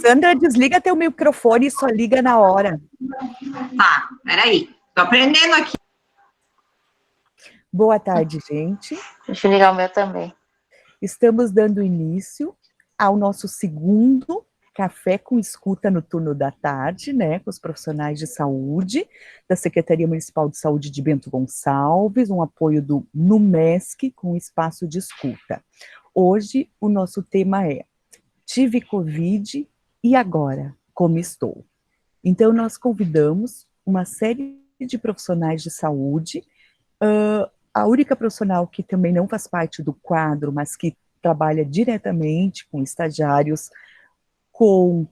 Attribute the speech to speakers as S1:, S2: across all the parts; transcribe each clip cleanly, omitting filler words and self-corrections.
S1: Sandra, desliga teu microfone e só liga na hora.
S2: Tá, peraí. Tô aprendendo aqui.
S1: Boa tarde, gente.
S3: Deixa eu ligar o meu também.
S1: Estamos dando início ao nosso segundo Café com Escuta no turno da tarde, né, com os profissionais de saúde da Secretaria Municipal de Saúde de Bento Gonçalves, um apoio do NUMESC com espaço de escuta. Hoje o nosso tema é Tive Covid e agora, como estou? Então nós convidamos uma série de profissionais de saúde, a única profissional que também não faz parte do quadro, mas que trabalha diretamente com estagiários, com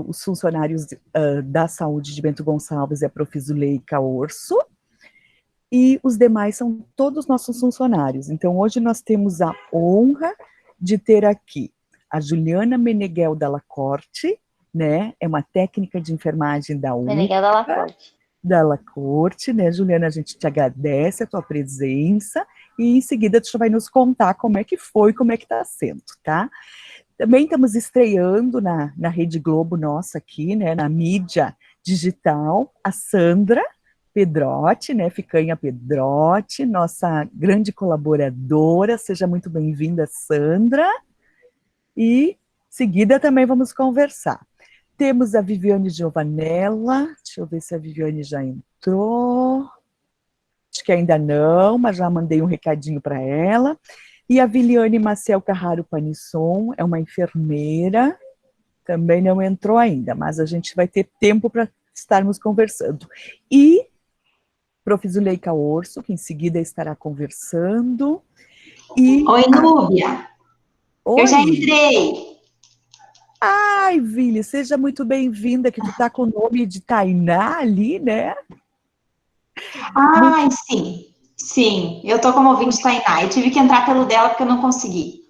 S1: os funcionários da saúde de Bento Gonçalves, é a Prof. Zuleika Orso, e os demais são todos nossos funcionários. Então, hoje nós temos a honra de ter aqui a Juliana Meneghel Dalla Corte, né, é uma técnica de enfermagem da UPA.
S3: Meneghel Dalla Corte.
S1: Dalla Corte, né, Juliana, a gente te agradece a tua presença, e em seguida tu já vai nos contar como é que foi, como é que está sendo, tá? Também estamos estreando na Rede Globo nossa aqui, né, na mídia digital, a Sandra Pedrotti, né, Ficanha Pedrotti, nossa grande colaboradora, seja muito bem-vinda, Sandra, e em seguida também vamos conversar. Temos a Viviane Giovanella, deixa eu ver se a Viviane já entrou, acho que ainda não, mas já mandei um recadinho para ela. E a Viliane Maciel Carraro Panisson, é uma enfermeira, também não entrou ainda, mas a gente vai ter tempo para estarmos conversando. E Prof. Zuleika Orso, que em seguida estará conversando. E
S2: Oi, Núbia.
S1: Oi.
S2: Eu já entrei.
S1: Ai, Vili, seja muito bem-vinda, que tu tá com o nome de Tainá ali, né?
S2: Ai, sim. Sim, eu tô como ouvinte Tainá. Eu tive que entrar pelo dela porque eu não consegui.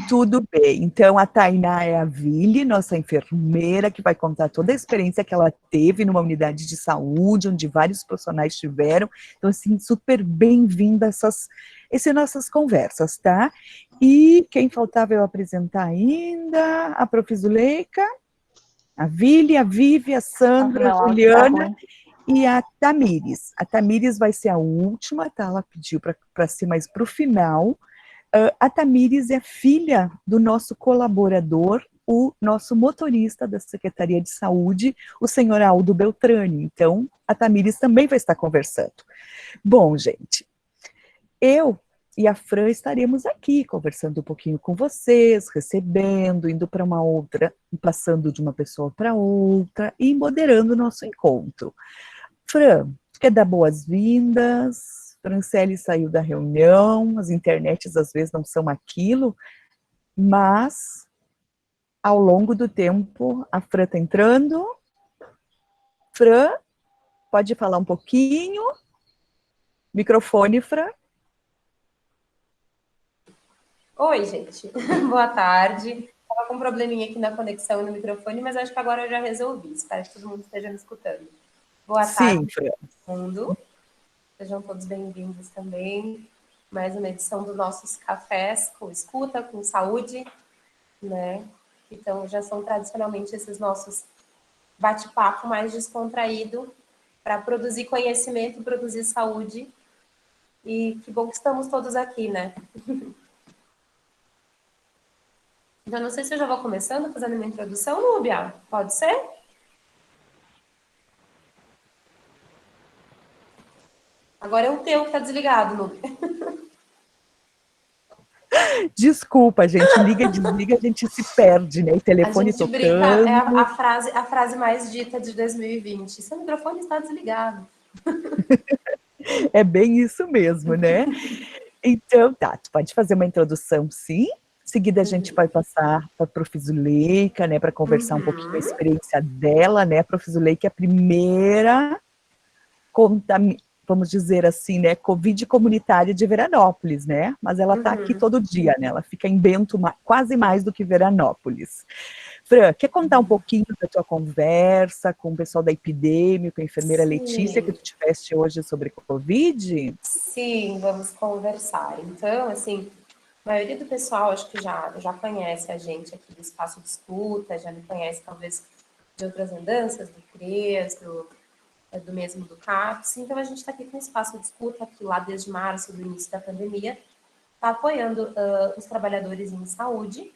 S1: Tudo bem, então a Tainá é a Vili, nossa enfermeira, que vai contar toda a experiência que ela teve numa unidade de saúde, onde vários profissionais tiveram. Então, assim, super bem-vinda essas nossas conversas, tá? E quem faltava eu apresentar ainda? A Prof. Zuleika, a Vili, a Vivi, a Sandra, a Juliana e a Tamires. A Tamires vai ser a última, tá? Ela pediu para ser mais para o final. A Tamires é filha do nosso colaborador, o nosso motorista da Secretaria de Saúde, o senhor Aldo Beltrani. Então, a Tamires também vai estar conversando. Bom, gente, eu e a Fran estaremos aqui conversando um pouquinho com vocês, recebendo, indo para uma outra, passando de uma pessoa para outra e moderando o nosso encontro. Fran, quer dar boas-vindas? Franciele saiu da reunião, as internets às vezes não são aquilo, mas ao longo do tempo a Fran está entrando. Fran, pode falar um pouquinho? Microfone, Fran.
S4: Oi, gente. Boa tarde. Estava com um probleminha aqui na conexão e no microfone, mas acho que agora eu já resolvi. Espero que todo mundo esteja me escutando. Boa tarde,
S1: Fran.
S4: todo mundo. Sejam todos bem-vindos também. Mais uma edição dos nossos cafés com escuta, com saúde, né? Então, já são tradicionalmente esses nossos bate-papo mais descontraído para produzir conhecimento, produzir saúde. E que bom que estamos todos aqui, né? Então, não sei se eu já vou começando fazendo uma introdução, Núbia. Pode ser? Agora é o teu que está desligado, Núbia.
S1: Desculpa, gente, liga e desliga, a gente se perde, né? O telefone
S4: a gente
S1: tocando.
S4: Brinca, é a frase mais dita de 2020. Seu microfone está desligado.
S1: É bem isso mesmo, né? Então, tá, tu pode fazer uma introdução, sim. Em seguida, a gente vai passar para a Prof. Zuleika, né, para conversar um pouquinho a experiência dela, né? A Prof. Zuleika é a primeira, vamos dizer assim, né, Covid comunitária de Veranópolis, né? Mas ela está aqui todo dia, né? Ela fica em Bento quase mais do que Veranópolis. Fran, quer contar um pouquinho da tua conversa com o pessoal da epidemia, com a enfermeira Letícia, que tu tiveste hoje sobre Covid?
S4: Sim, vamos conversar. Então, assim, A maioria do pessoal, acho que já conhece a gente aqui do Espaço de Escuta, já me conhece, talvez, de outras andanças, do CREAS, do mesmo do CAPS. Então, a gente está aqui com o Espaço de Escuta, que lá desde março, do início da pandemia, está apoiando os trabalhadores em saúde,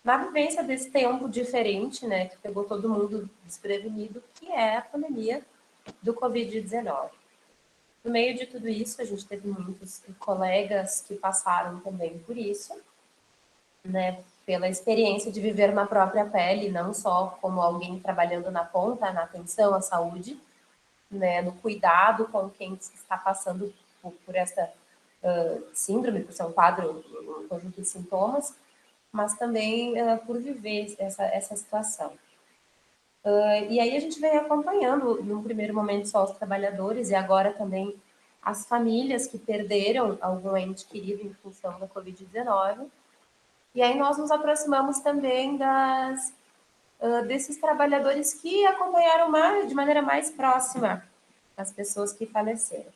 S4: na vivência desse tempo diferente, né, que pegou todo mundo desprevenido, que é a pandemia do Covid-19. No meio de tudo isso, a gente teve muitos colegas que passaram também por isso, né, pela experiência de viver na própria pele, não só como alguém trabalhando na ponta, na atenção à saúde, né, no cuidado com quem está passando por essa síndrome, por ser um quadro, um conjunto de sintomas, mas também por viver essa situação. E aí a gente vem acompanhando, num primeiro momento, só os trabalhadores e agora também as famílias que perderam algum ente querido em função da Covid-19. E aí nós nos aproximamos também desses trabalhadores que acompanharam de maneira mais próxima as pessoas que faleceram.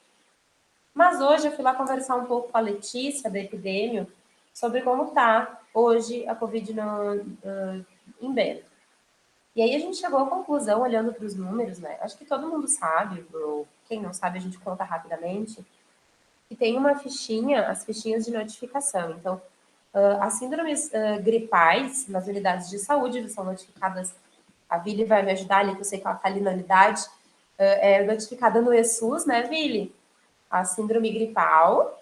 S4: Mas hoje eu fui lá conversar um pouco com a Letícia, da Epidêmio, sobre como está hoje a Covid em Bento. E aí a gente chegou à conclusão, olhando para os números, né? Acho que todo mundo sabe, ou quem não sabe a gente conta rapidamente, que tem uma fichinha, as fichinhas de notificação. Então, as síndromes gripais nas unidades de saúde são notificadas, a Vili vai me ajudar ali, que eu sei que ela está ali na unidade, é notificada no ESUS, né, Vili? A síndrome gripal,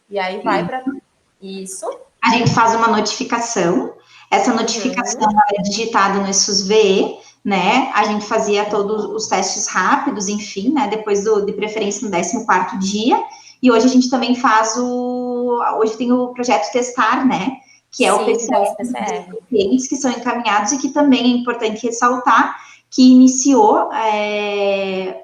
S4: e aí vai para isso.
S2: A gente faz uma notificação, essa notificação é digitada no ESUS-VE, né? A gente fazia todos os testes rápidos, enfim, né? Depois de preferência no 14º dia, e hoje a gente também faz hoje tem o projeto Testar, né? Que é o PCR dos pacientes que são encaminhados e que também é importante ressaltar que iniciou,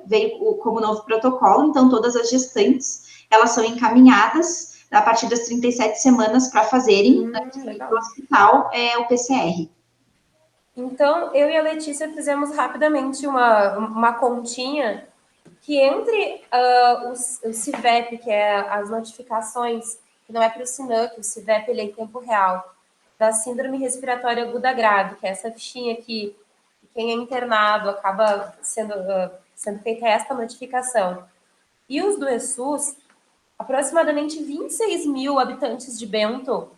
S2: veio como novo protocolo, então todas as gestantes, elas são encaminhadas a partir das 37 semanas para fazerem no hospital o PCR.
S4: Então, eu e a Letícia fizemos rapidamente uma continha que entre o CIVEP, que é as notificações, que não é para o SINAM, que o CIVEP ele é em tempo real, da síndrome respiratória aguda grave, que é essa fichinha que quem é internado acaba sendo feita esta notificação. E os do ESUS, aproximadamente 26 mil habitantes de Bento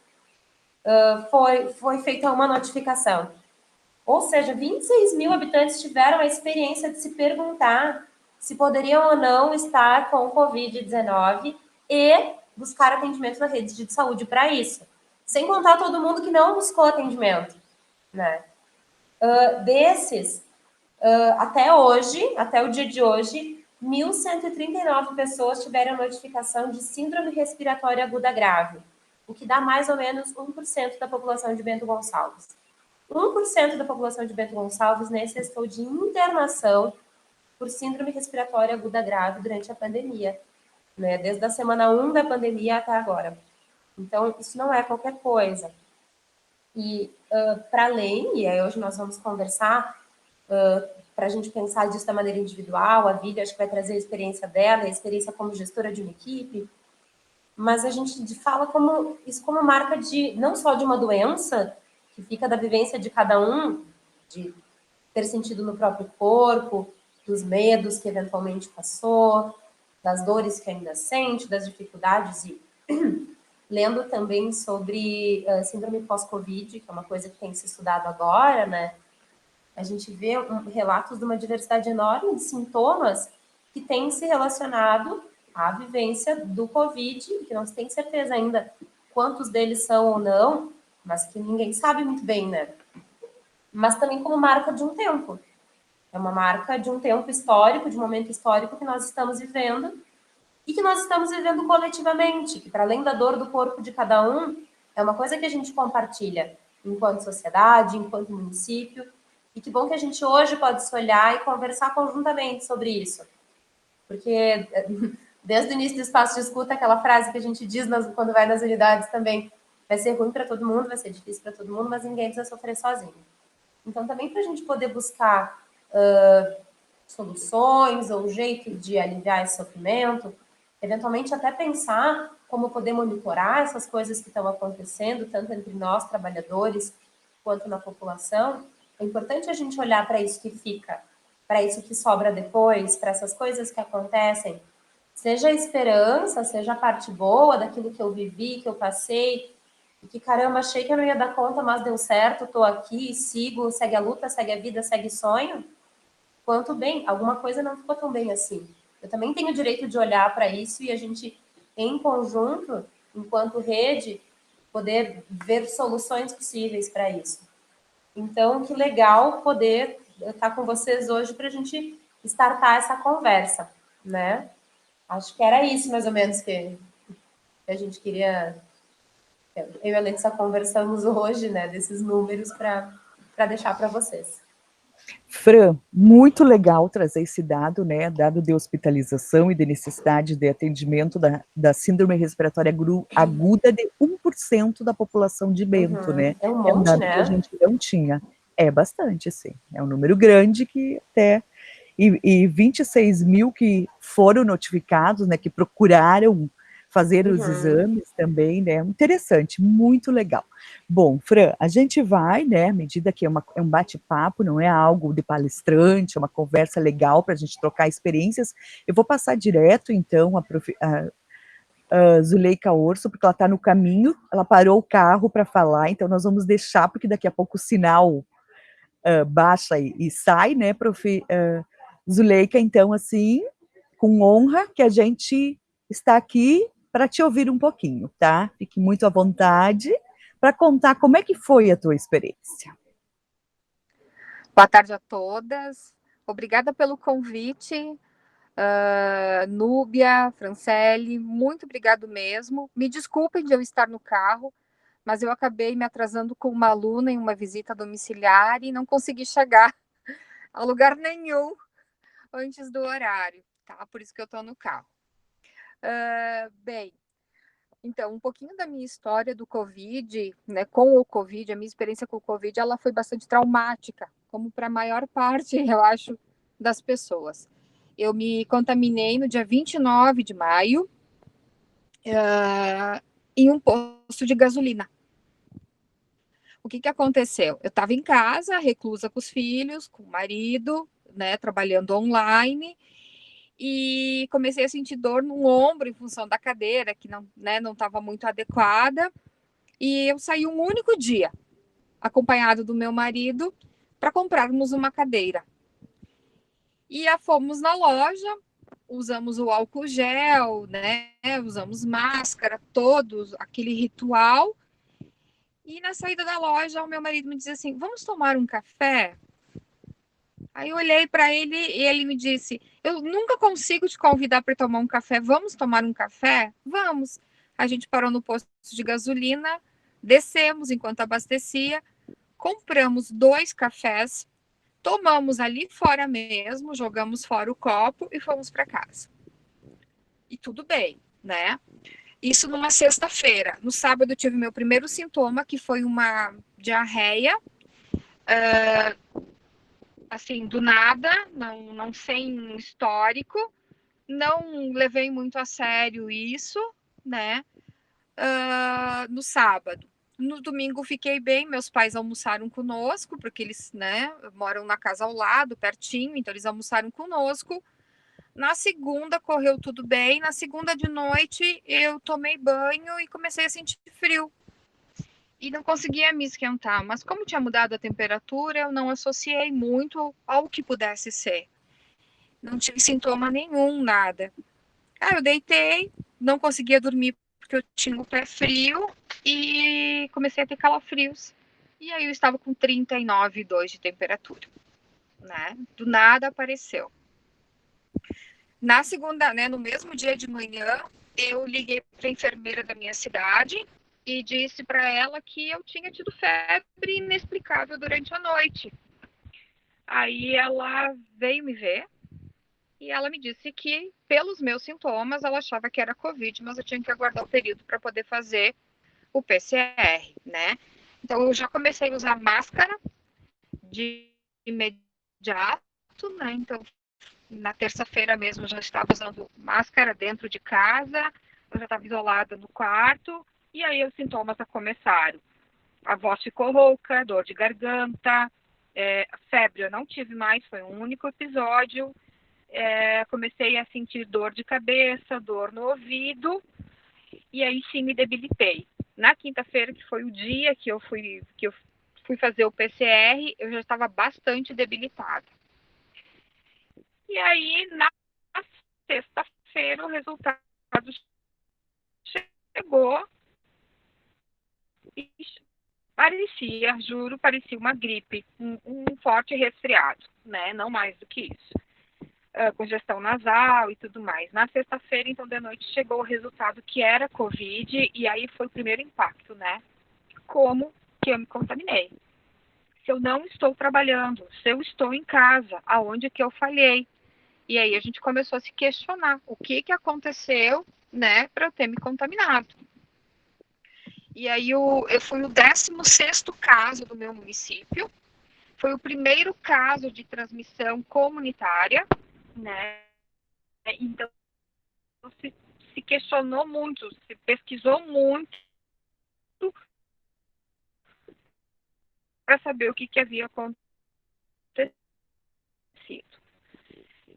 S4: foi feita uma notificação. Ou seja, 26 mil habitantes tiveram a experiência de se perguntar se poderiam ou não estar com Covid-19 e buscar atendimento na rede de saúde para isso. Sem contar todo mundo que não buscou atendimento, né? Desses, até hoje, até o dia de hoje, 1.139 pessoas tiveram notificação de síndrome respiratória aguda grave, o que dá mais ou menos 1% da população de Bento Gonçalves. 1% da população de Bento Gonçalves necessitou de internação por síndrome respiratória aguda grave durante a pandemia, né? Desde a semana 1 da pandemia até agora. Então, isso não é qualquer coisa. E, para além, e aí hoje nós vamos conversar, para a gente pensar disso da maneira individual, a Vili acho que vai trazer a experiência dela, a experiência como gestora de uma equipe, mas a gente fala isso como marca não só de uma doença, que fica da vivência de cada um, de ter sentido no próprio corpo, dos medos que eventualmente passou, das dores que ainda sente, das dificuldades, e lendo também sobre síndrome pós-Covid, que é uma coisa que tem se estudado agora, né? A gente vê relatos de uma diversidade enorme de sintomas que têm se relacionado à vivência do Covid, que não se tem certeza ainda quantos deles são ou não, mas que ninguém sabe muito bem, né? Mas também como marca de um tempo. É uma marca de um tempo histórico, de um momento histórico que nós estamos vivendo e que nós estamos vivendo coletivamente, que para além da dor do corpo de cada um, é uma coisa que a gente compartilha enquanto sociedade, enquanto município, e que bom que a gente hoje pode se olhar e conversar conjuntamente sobre isso. Porque desde o início do espaço de escuta, aquela frase que a gente diz quando vai nas unidades também, vai ser ruim para todo mundo, vai ser difícil para todo mundo, mas ninguém precisa sofrer sozinho. Então, também para a gente poder buscar soluções ou jeito de aliviar esse sofrimento, eventualmente até pensar como poder monitorar essas coisas que estão acontecendo, tanto entre nós, trabalhadores, quanto na população, é importante a gente olhar para isso que fica, para isso que sobra depois, para essas coisas que acontecem, seja a esperança, seja a parte boa daquilo que eu vivi, que eu passei, e que, caramba, achei que eu não ia dar conta, mas deu certo, estou aqui, sigo, segue a luta, segue a vida, segue sonho, quanto bem, alguma coisa não ficou tão bem assim. Eu também tenho o direito de olhar para isso e a gente, em conjunto, enquanto rede, poder ver soluções possíveis para isso. Então, que legal poder estar com vocês hoje para a gente startar essa conversa, né? Acho que era isso, mais ou menos, que a gente queria... Eu e a Letícia conversamos hoje, né, desses números para deixar para vocês.
S1: Fran, muito legal trazer esse dado, né, dado de hospitalização e de necessidade de atendimento da síndrome respiratória aguda de 1% da população de Bento, né?
S4: É um
S1: É um
S4: monte,
S1: dado
S4: né?
S1: que a gente não tinha. É bastante, sim. É um número grande que até... E 26 mil que foram notificados, né, que procuraram fazer os exames também, né, interessante, muito legal. Bom, Fran, a gente vai, né, à medida que é um bate-papo, não é algo de palestrante, é uma conversa legal para a gente trocar experiências, eu vou passar direto, então, a Zuleika Orso, porque ela está no caminho, ela parou o carro para falar, então nós vamos deixar, porque daqui a pouco o sinal baixa e sai, né, prof. Zuleika, então, assim, com honra que a gente está aqui para te ouvir um pouquinho, tá? Fique muito à vontade para contar como é que foi a tua experiência.
S5: Boa tarde a todas. Obrigada pelo convite, Núbia, Franciele, muito obrigado mesmo. Me desculpem de eu estar no carro, mas eu acabei me atrasando com uma aluna em uma visita domiciliar e não consegui chegar a lugar nenhum antes do horário, tá? Por isso que eu estou no carro. Bem, então, um pouquinho da minha história do Covid, né, com o Covid, a minha experiência com o Covid, ela foi bastante traumática, como para a maior parte, eu acho, das pessoas. Eu me contaminei no dia 29 de maio, em um posto de gasolina. O que aconteceu? Eu estava em casa, reclusa com os filhos, com o marido, né, trabalhando online, e comecei a sentir dor no ombro em função da cadeira, que não estava muito adequada, e eu saí um único dia, acompanhado do meu marido, para comprarmos uma cadeira. E fomos na loja, usamos o álcool gel, né, usamos máscara, todos, aquele ritual, e na saída da loja, o meu marido me disse assim, vamos tomar um café? Aí eu olhei para ele e ele me disse, eu nunca consigo te convidar para tomar um café, vamos tomar um café? Vamos. A gente parou no posto de gasolina, descemos enquanto abastecia, compramos 2 cafés, tomamos ali fora mesmo, jogamos fora o copo e fomos para casa. E tudo bem, né? Isso numa sexta-feira. No sábado eu tive meu primeiro sintoma, que foi uma diarreia, assim, do nada, não sem histórico, não levei muito a sério isso, né? No sábado. No domingo fiquei bem, meus pais almoçaram conosco, porque eles, né, moram na casa ao lado, pertinho, então eles almoçaram conosco. Na segunda correu tudo bem, na segunda de noite eu tomei banho e comecei a sentir frio. E não conseguia me esquentar, mas como tinha mudado a temperatura, eu não associei muito ao que pudesse ser. Não tive sintoma nenhum, nada. Eu deitei, não conseguia dormir porque eu tinha o pé frio e comecei a ter calafrios. E aí eu estava com 39,2 de temperatura, né? Do nada apareceu. Na segunda, né, no mesmo dia de manhã, eu liguei para a enfermeira da minha cidade e disse para ela que eu tinha tido febre inexplicável durante a noite. Aí ela veio me ver e ela me disse que, pelos meus sintomas, ela achava que era Covid, mas eu tinha que aguardar o período para poder fazer o PCR, né? Então, eu já comecei a usar máscara de imediato, né? Então, na terça-feira mesmo, eu já estava usando máscara dentro de casa, eu já estava isolada no quarto, e aí os sintomas já começaram. A voz ficou rouca, dor de garganta, febre eu não tive mais, foi um único episódio. Comecei a sentir dor de cabeça, dor no ouvido, e aí sim me debilitei. Na quinta-feira, que foi o dia que eu fui fazer o PCR, eu já estava bastante debilitada. E aí, na sexta-feira, o resultado chegou e parecia uma gripe, um forte resfriado, né? Não mais do que isso. Congestão nasal e tudo mais. Na sexta-feira, então, de noite, chegou o resultado que era Covid, e aí foi o primeiro impacto, né? Como que eu me contaminei? Se eu não estou trabalhando, se eu estou em casa, aonde que eu falhei? E aí a gente começou a se questionar o que aconteceu, né, para eu ter me contaminado. E aí eu fui o 16º caso do meu município, foi o primeiro caso de transmissão comunitária, né? Então se questionou muito, se pesquisou muito para saber o que havia acontecido.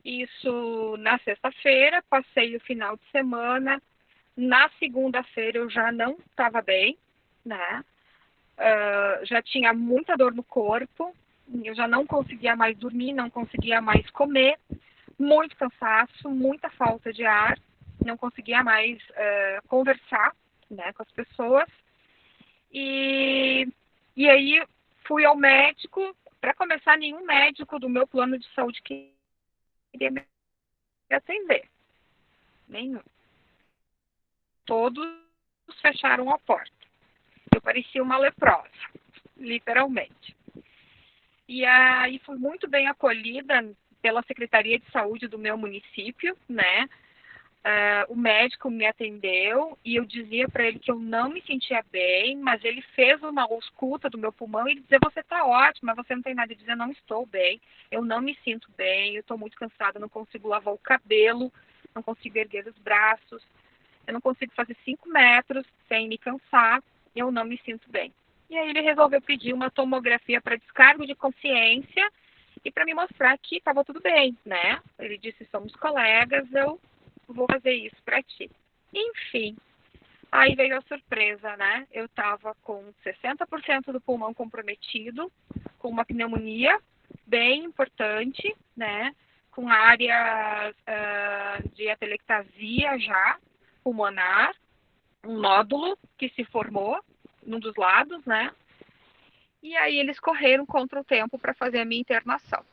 S5: Isso na sexta-feira, passei o final de semana. Na segunda-feira eu já não estava bem, né? Já tinha muita dor no corpo, eu já não conseguia mais dormir, não conseguia mais comer, muito cansaço, muita falta de ar, não conseguia mais conversar, né, com as pessoas. E aí fui ao médico. Para começar, nenhum médico do meu plano de saúde queria me atender. Nenhum. Todos fecharam a porta. Eu parecia uma leprosa, literalmente. E aí fui muito bem acolhida pela Secretaria de Saúde do meu município, né? O médico me atendeu e eu dizia para ele que eu não me sentia bem, mas ele fez uma ausculta do meu pulmão e ele dizia: você está ótima, você não tem nada. Eu dizia: não estou bem, eu não me sinto bem, eu estou muito cansada, não consigo lavar o cabelo, não consigo erguer os braços, eu não consigo fazer 5 metros sem me cansar, eu não me sinto bem. E aí ele resolveu pedir uma tomografia para descargo de consciência e para me mostrar que estava tudo bem, né? Ele disse: somos colegas, eu vou fazer isso para ti. Enfim, aí veio a surpresa, né? Eu estava com 60% do pulmão comprometido, com uma pneumonia bem importante, né? Com áreas de atelectasia já pulmonar, um nódulo que se formou num dos lados, né? E aí eles correram contra o tempo para fazer a minha internação.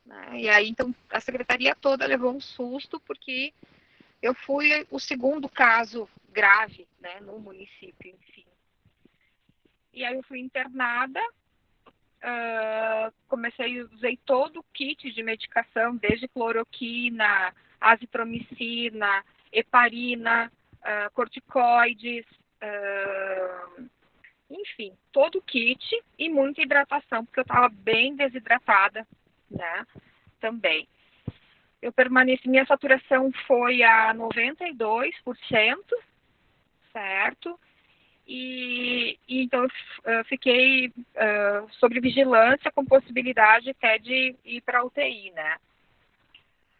S5: Né? E aí, então, a secretaria toda levou um susto, porque eu fui o segundo caso grave, né, no município, enfim. E aí eu fui internada, usei todo o kit de medicação, desde cloroquina, azitromicina, heparina, corticoides, enfim, todo o kit e muita hidratação, porque eu estava bem desidratada, né, também. Eu permaneci, minha saturação foi a 92%, certo? E então eu fiquei sob vigilância, com possibilidade até de ir para a UTI, né?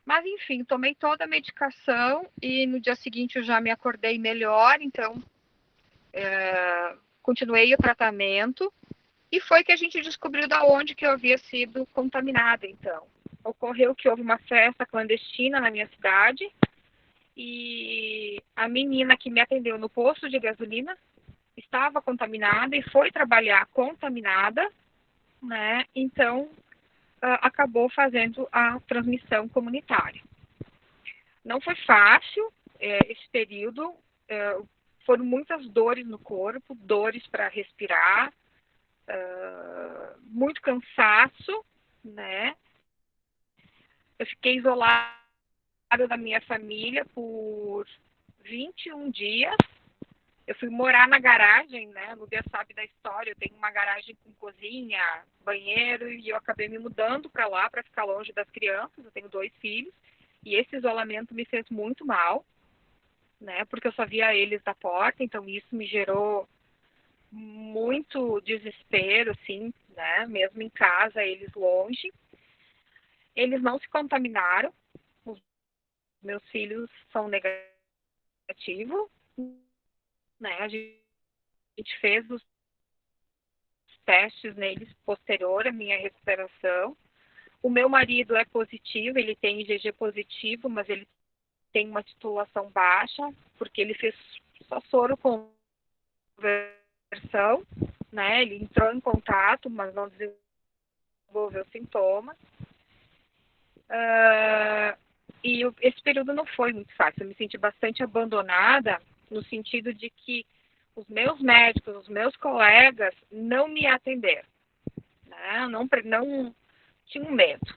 S5: Mas enfim, tomei toda a medicação e no dia seguinte eu já me acordei melhor, então continuei o tratamento e foi que a gente descobriu da onde que eu havia sido contaminada, então. Ocorreu que houve uma festa clandestina na minha cidade e a menina que me atendeu no posto de gasolina estava contaminada e foi trabalhar contaminada, né? Então, acabou fazendo a transmissão comunitária. Não foi fácil esse período, foram muitas dores no corpo, dores para respirar, muito cansaço, né? Eu fiquei isolada da minha família por 21 dias. Eu fui morar na garagem, né? A Núbia sabe da história. Eu tenho uma garagem com cozinha, banheiro, e eu acabei me mudando para lá para ficar longe das crianças. Eu tenho 2 filhos e esse isolamento me fez muito mal. né? Porque eu só via eles da porta, então isso me gerou muito desespero, assim, né? Mesmo em casa, eles longe. Eles não se contaminaram. Os meus filhos são negativos, né? A gente fez os testes neles posterior à minha recuperação. O meu marido é positivo, ele tem IgG positivo, mas ele tem uma titulação baixa, porque ele fez só soro com conversão, né? Ele entrou em contato, mas não desenvolveu sintomas. E esse período não foi muito fácil. Eu me senti bastante abandonada, no sentido de que os meus médicos, os meus colegas não me atenderam, né? Não tinham medo.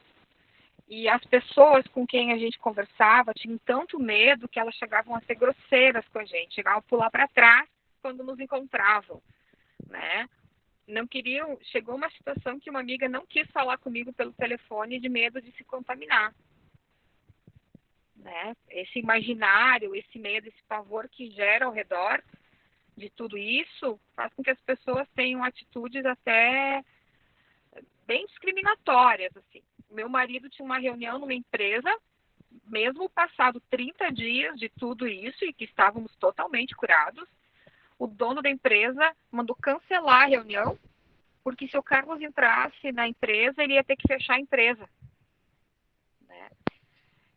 S5: E as pessoas com quem a gente conversava tinham tanto medo que elas chegavam a ser grosseiras com a gente, chegavam a pular para trás quando nos encontravam, né? Não queriam. Chegou uma situação que uma amiga não quis falar comigo pelo telefone de medo de se contaminar, né? Esse imaginário, esse medo, esse pavor que gera ao redor de tudo isso faz com que as pessoas tenham atitudes até bem discriminatórias, assim. Meu marido tinha uma reunião numa empresa, mesmo passado 30 dias de tudo isso e que estávamos totalmente curados, o dono da empresa mandou cancelar a reunião, porque se o Carlos entrasse na empresa, ele ia ter que fechar a empresa, né?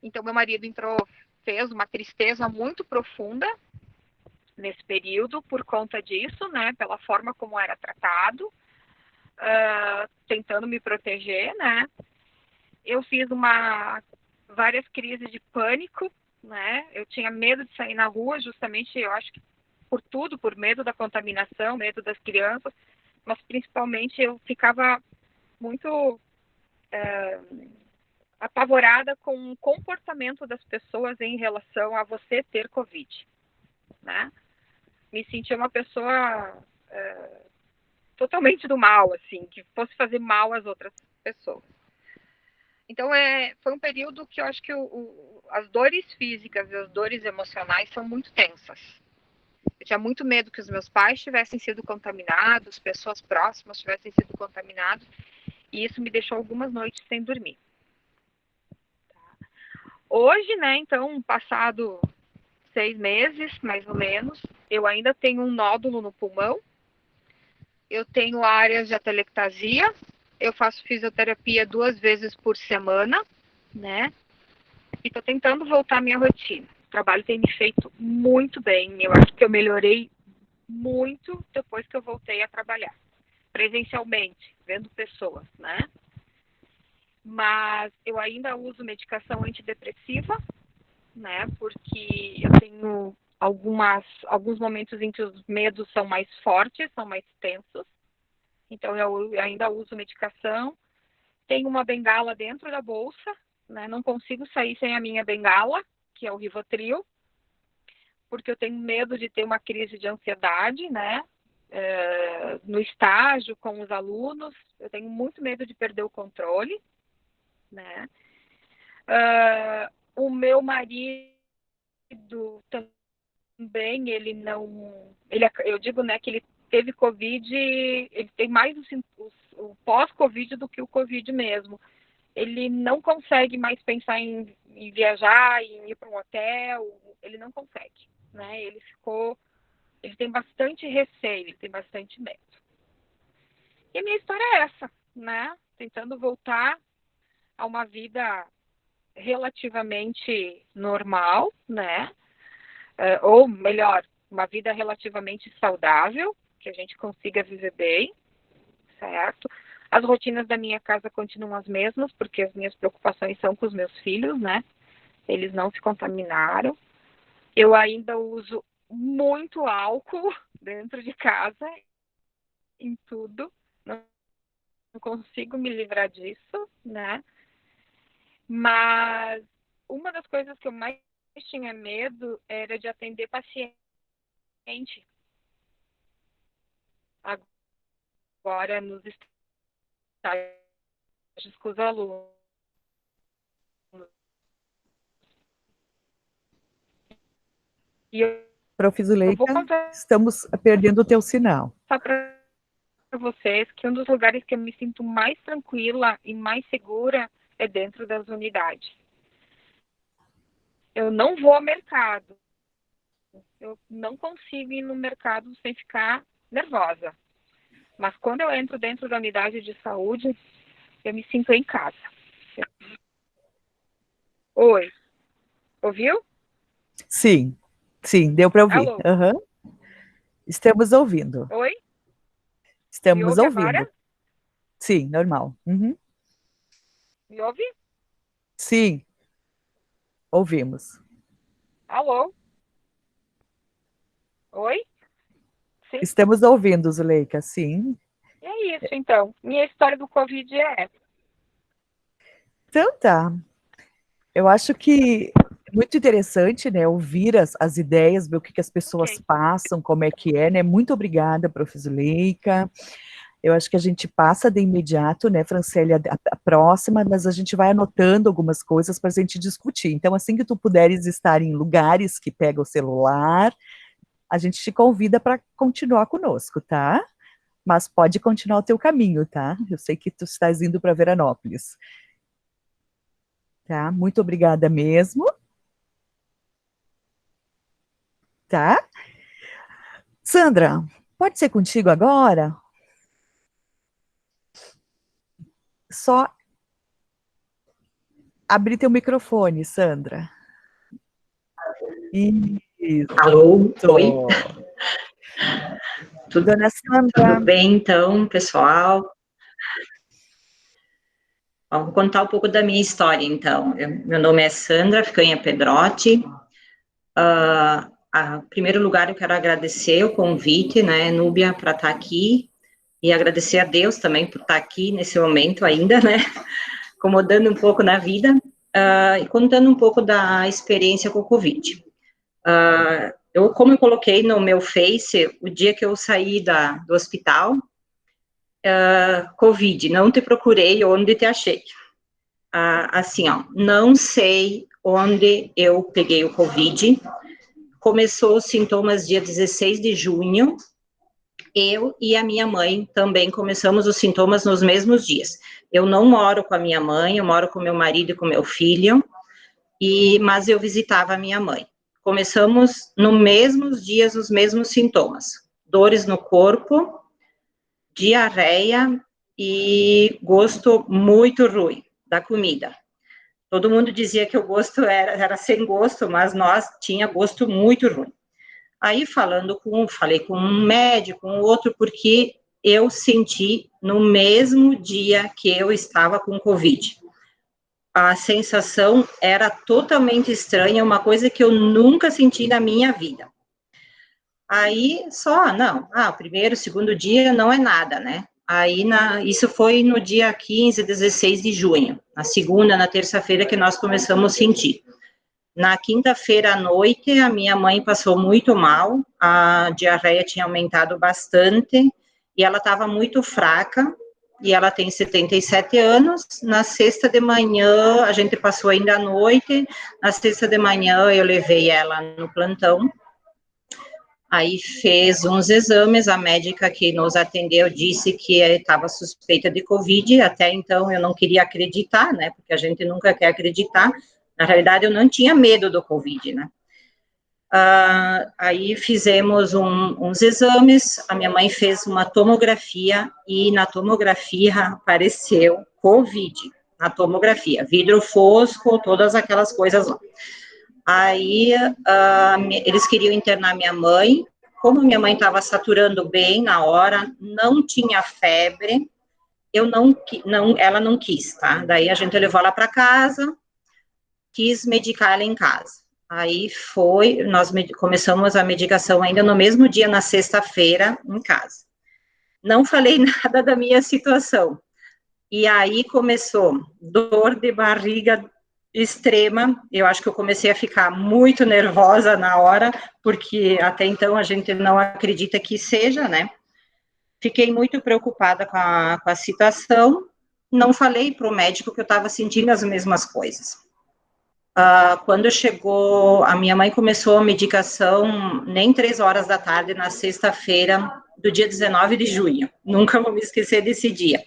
S5: Então, meu marido entrou, fez uma tristeza muito profunda nesse período por conta disso, né? Pela forma como era tratado, tentando me proteger, né? Eu fiz várias crises de pânico, né? Eu tinha medo de sair na rua, justamente, eu acho que por medo da contaminação, medo das crianças, mas principalmente eu ficava muito apavorada com o comportamento das pessoas em relação a você ter Covid, né? Me sentia uma pessoa totalmente do mal, assim, que fosse fazer mal às outras pessoas. Então, foi um período que eu acho que as dores físicas e as dores emocionais são muito tensas. Eu tinha muito medo que os meus pais tivessem sido contaminados, pessoas próximas tivessem sido contaminadas, e isso me deixou algumas noites sem dormir. Hoje, né, então, passado 6 meses, mais ou menos, eu ainda tenho um nódulo no pulmão, eu tenho áreas de atelectasia, eu faço fisioterapia 2 vezes por semana, né? E tô tentando voltar à minha rotina. O trabalho tem me feito muito bem. Eu acho que eu melhorei muito depois que eu voltei a trabalhar. Presencialmente, vendo pessoas, né? Mas eu ainda uso medicação antidepressiva, né? Porque eu tenho alguns momentos em que os medos são mais fortes, são mais tensos. Então, eu ainda uso medicação. Tenho uma bengala dentro da bolsa, né? Não consigo sair sem a minha bengala, que é o Rivotril, porque eu tenho medo de ter uma crise de ansiedade, né? No estágio, com os alunos, eu tenho muito medo de perder o controle, né? O meu marido também, ele não... eu digo, né, que ele teve Covid, ele tem mais o pós-Covid do que o Covid mesmo. Ele não consegue mais pensar em viajar, em ir para um hotel, ele não consegue, né? Ele tem bastante receio, ele tem bastante medo. E a minha história é essa, né? Tentando voltar a uma vida relativamente normal, né? Ou melhor, uma vida relativamente saudável, que a gente consiga viver bem, certo? As rotinas da minha casa continuam as mesmas, porque as minhas preocupações são com os meus filhos, né? Eles não se contaminaram. Eu ainda uso muito álcool dentro de casa, em tudo. Não consigo me livrar disso, né? Mas uma das coisas que eu mais tinha medo era de atender paciente. Agora, nos estágios com os alunos. E eu
S1: Prof.
S5: vou
S1: Zuleika,
S5: contar
S1: estamos perdendo o teu sinal.
S5: para vocês que um dos lugares que eu me sinto mais tranquila e mais segura é dentro das unidades. Eu não vou ao mercado. Eu não consigo ir no mercado sem ficar nervosa. Mas quando eu entro dentro da unidade de saúde, eu me sinto em casa. Oi. Ouviu?
S1: Sim, sim, deu para ouvir.
S5: Alô?
S1: Aham. Estamos ouvindo.
S5: Oi? Me
S1: Estamos
S5: ouve
S1: ouvindo.
S5: agora?
S1: Sim, normal. Uhum.
S5: Me ouve?
S1: Sim, ouvimos.
S5: Alô? Oi? Sim?
S1: Estamos ouvindo, Zuleika, sim.
S5: É isso, então. Minha história do Covid é essa.
S1: Então tá. Eu acho que é muito interessante, né, ouvir as ideias, ver o que as pessoas
S5: Ok.
S1: passam, como é que é, né? Muito obrigada, Prof. Zuleika. Eu acho que a gente passa de imediato, né, Franciele, a próxima, mas a gente vai anotando algumas coisas para a gente discutir. Então, assim que tu puderes estar em lugares que pega o celular, a gente te convida para continuar conosco, tá? Mas pode continuar o teu caminho, tá? Eu sei que tu estás indo para Veranópolis. Tá? Muito obrigada mesmo. Tá? Sandra, pode ser contigo agora? Só abrir teu microfone, Sandra. Isso.
S6: Alô, oi.
S1: Dona
S6: Tudo
S1: Sandra.
S6: bem, então, pessoal? Bom, vou contar um pouco da minha história, então. Meu nome é Sandra Ficanha Pedrotti. Em primeiro lugar, eu quero agradecer o convite, né, Núbia, para estar aqui, e agradecer a Deus também por estar aqui nesse momento ainda, né, acomodando um pouco na vida, e contando um pouco da experiência com o Covid. Como eu coloquei no meu Face, o dia que eu saí do hospital, Covid, não te procurei, onde te achei. Assim, ó, não sei onde eu peguei o Covid, começou os sintomas dia 16 de junho, eu e a minha mãe também começamos os sintomas nos mesmos dias. Eu não moro com a minha mãe, eu moro com meu marido e com meu filho, mas eu visitava a minha mãe. Começamos no mesmos dias os mesmos sintomas, dores no corpo, diarreia e gosto muito ruim da comida. Todo mundo dizia que o gosto era sem gosto, mas nós tinha gosto muito ruim. Aí falei com um médico, um outro, porque eu senti no mesmo dia que eu estava com Covid. A sensação era totalmente estranha, uma coisa que eu nunca senti na minha vida. Aí, primeiro, segundo dia não é nada, né? Aí, isso foi no dia 15, 16 de junho, na segunda, na terça-feira que nós começamos a sentir. Na quinta-feira à noite, a minha mãe passou muito mal, a diarreia tinha aumentado bastante, e ela estava muito fraca, e ela tem 77 anos. Na sexta de manhã, a gente passou ainda à noite, na sexta de manhã eu levei ela no plantão, aí fez uns exames, a médica que nos atendeu disse que estava suspeita de Covid, até então eu não queria acreditar, né, porque a gente nunca quer acreditar. Na realidade, eu não tinha medo do Covid, né. Aí fizemos uns exames, a minha mãe fez uma tomografia, e na tomografia apareceu Covid, na tomografia, vidro fosco, todas aquelas coisas lá. Aí, eles queriam internar minha mãe, como minha mãe estava saturando bem na hora, não tinha febre, ela não quis, tá? Daí a gente levou ela para casa, quis medicar ela em casa. Aí nós começamos a medicação ainda no mesmo dia, na sexta-feira, em casa. Não falei nada da minha situação. E aí começou dor de barriga extrema, eu acho que eu comecei a ficar muito nervosa na hora, porque até então a gente não acredita que seja, né? Fiquei muito preocupada com a situação, não falei para o médico que eu estava sentindo as mesmas coisas. Quando chegou, a minha mãe começou a medicação nem 3 horas da tarde, na sexta-feira do dia 19 de junho. Nunca vou me esquecer desse dia.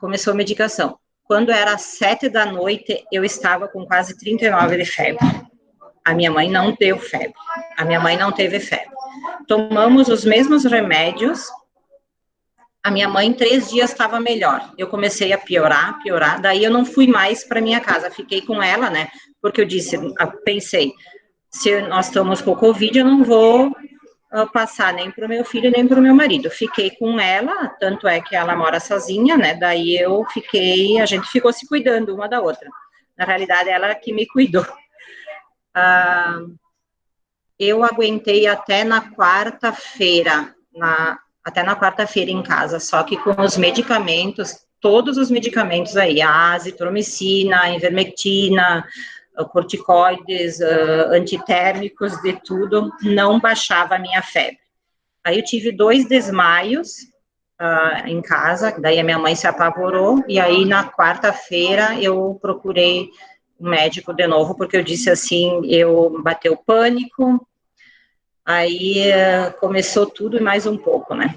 S6: Começou a medicação. Quando era 7 da noite, eu estava com quase 39 de febre. A minha mãe não deu febre. A minha mãe não teve febre. Tomamos os mesmos remédios. A minha mãe, em 3 dias, estava melhor. Eu comecei a piorar. Daí eu não fui mais para minha casa. Fiquei com ela, né? Porque eu pensei, se nós estamos com Covid, eu não vou passar nem para o meu filho, nem para o meu marido. Fiquei com ela, tanto é que ela mora sozinha, né? Daí a gente ficou se cuidando uma da outra. Na realidade, ela que me cuidou. Eu aguentei até na quarta-feira, em casa, só que com os medicamentos, todos os medicamentos aí, a azitromicina, a ivermectina, corticoides, antitérmicos, de tudo, não baixava a minha febre. Aí eu tive 2 desmaios em casa, daí a minha mãe se apavorou, e aí na quarta-feira eu procurei o médico de novo, porque eu disse assim, bateu pânico, aí começou tudo e mais um pouco, né?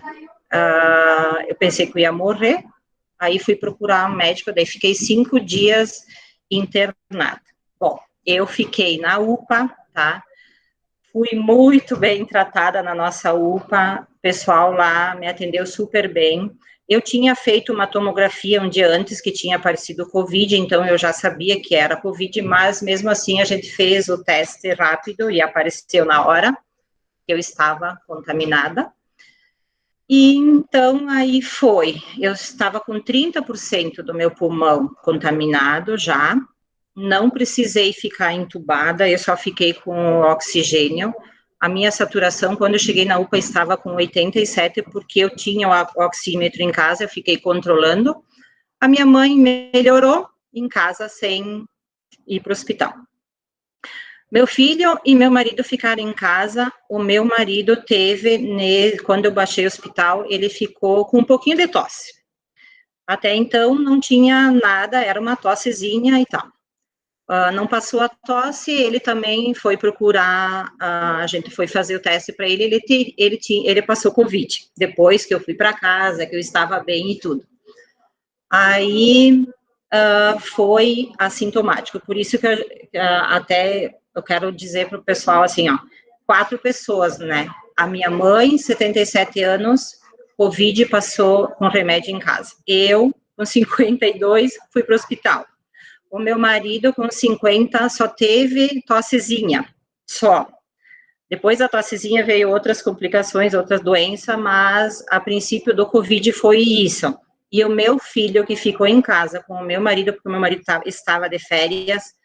S6: Eu pensei que eu ia morrer, aí fui procurar um médico, daí fiquei 5 dias internada. Bom, eu fiquei na UPA, tá? Fui muito bem tratada na nossa UPA, o pessoal lá me atendeu super bem. Eu tinha feito uma tomografia um dia antes que tinha aparecido Covid, então eu já sabia que era Covid, mas mesmo assim a gente fez o teste rápido e apareceu na hora que eu estava contaminada. E então aí eu estava com 30% do meu pulmão contaminado já, não precisei ficar entubada, eu só fiquei com oxigênio. A minha saturação, quando eu cheguei na UPA, estava com 87, porque eu tinha o oxímetro em casa, eu fiquei controlando. A minha mãe melhorou em casa sem ir para o hospital. Meu filho e meu marido ficaram em casa. O meu marido quando eu baixei o hospital, ele ficou com um pouquinho de tosse. Até então não tinha nada, era uma tossezinha e tal. Não passou a tosse, ele também foi procurar, a gente foi fazer o teste para ele, ele passou Covid, depois que eu fui para casa, que eu estava bem e tudo. Aí foi assintomático, por isso que até eu quero dizer para o pessoal assim, 4 pessoas, né? A minha mãe, 77 anos, Covid, passou com remédio em casa. Eu, com 52, fui para o hospital. O meu marido, com 50, só teve tossezinha, só. Depois da tossezinha veio outras complicações, outras doenças, mas a princípio do Covid foi isso. E o meu filho, que ficou em casa com o meu marido, porque o meu marido estava de férias,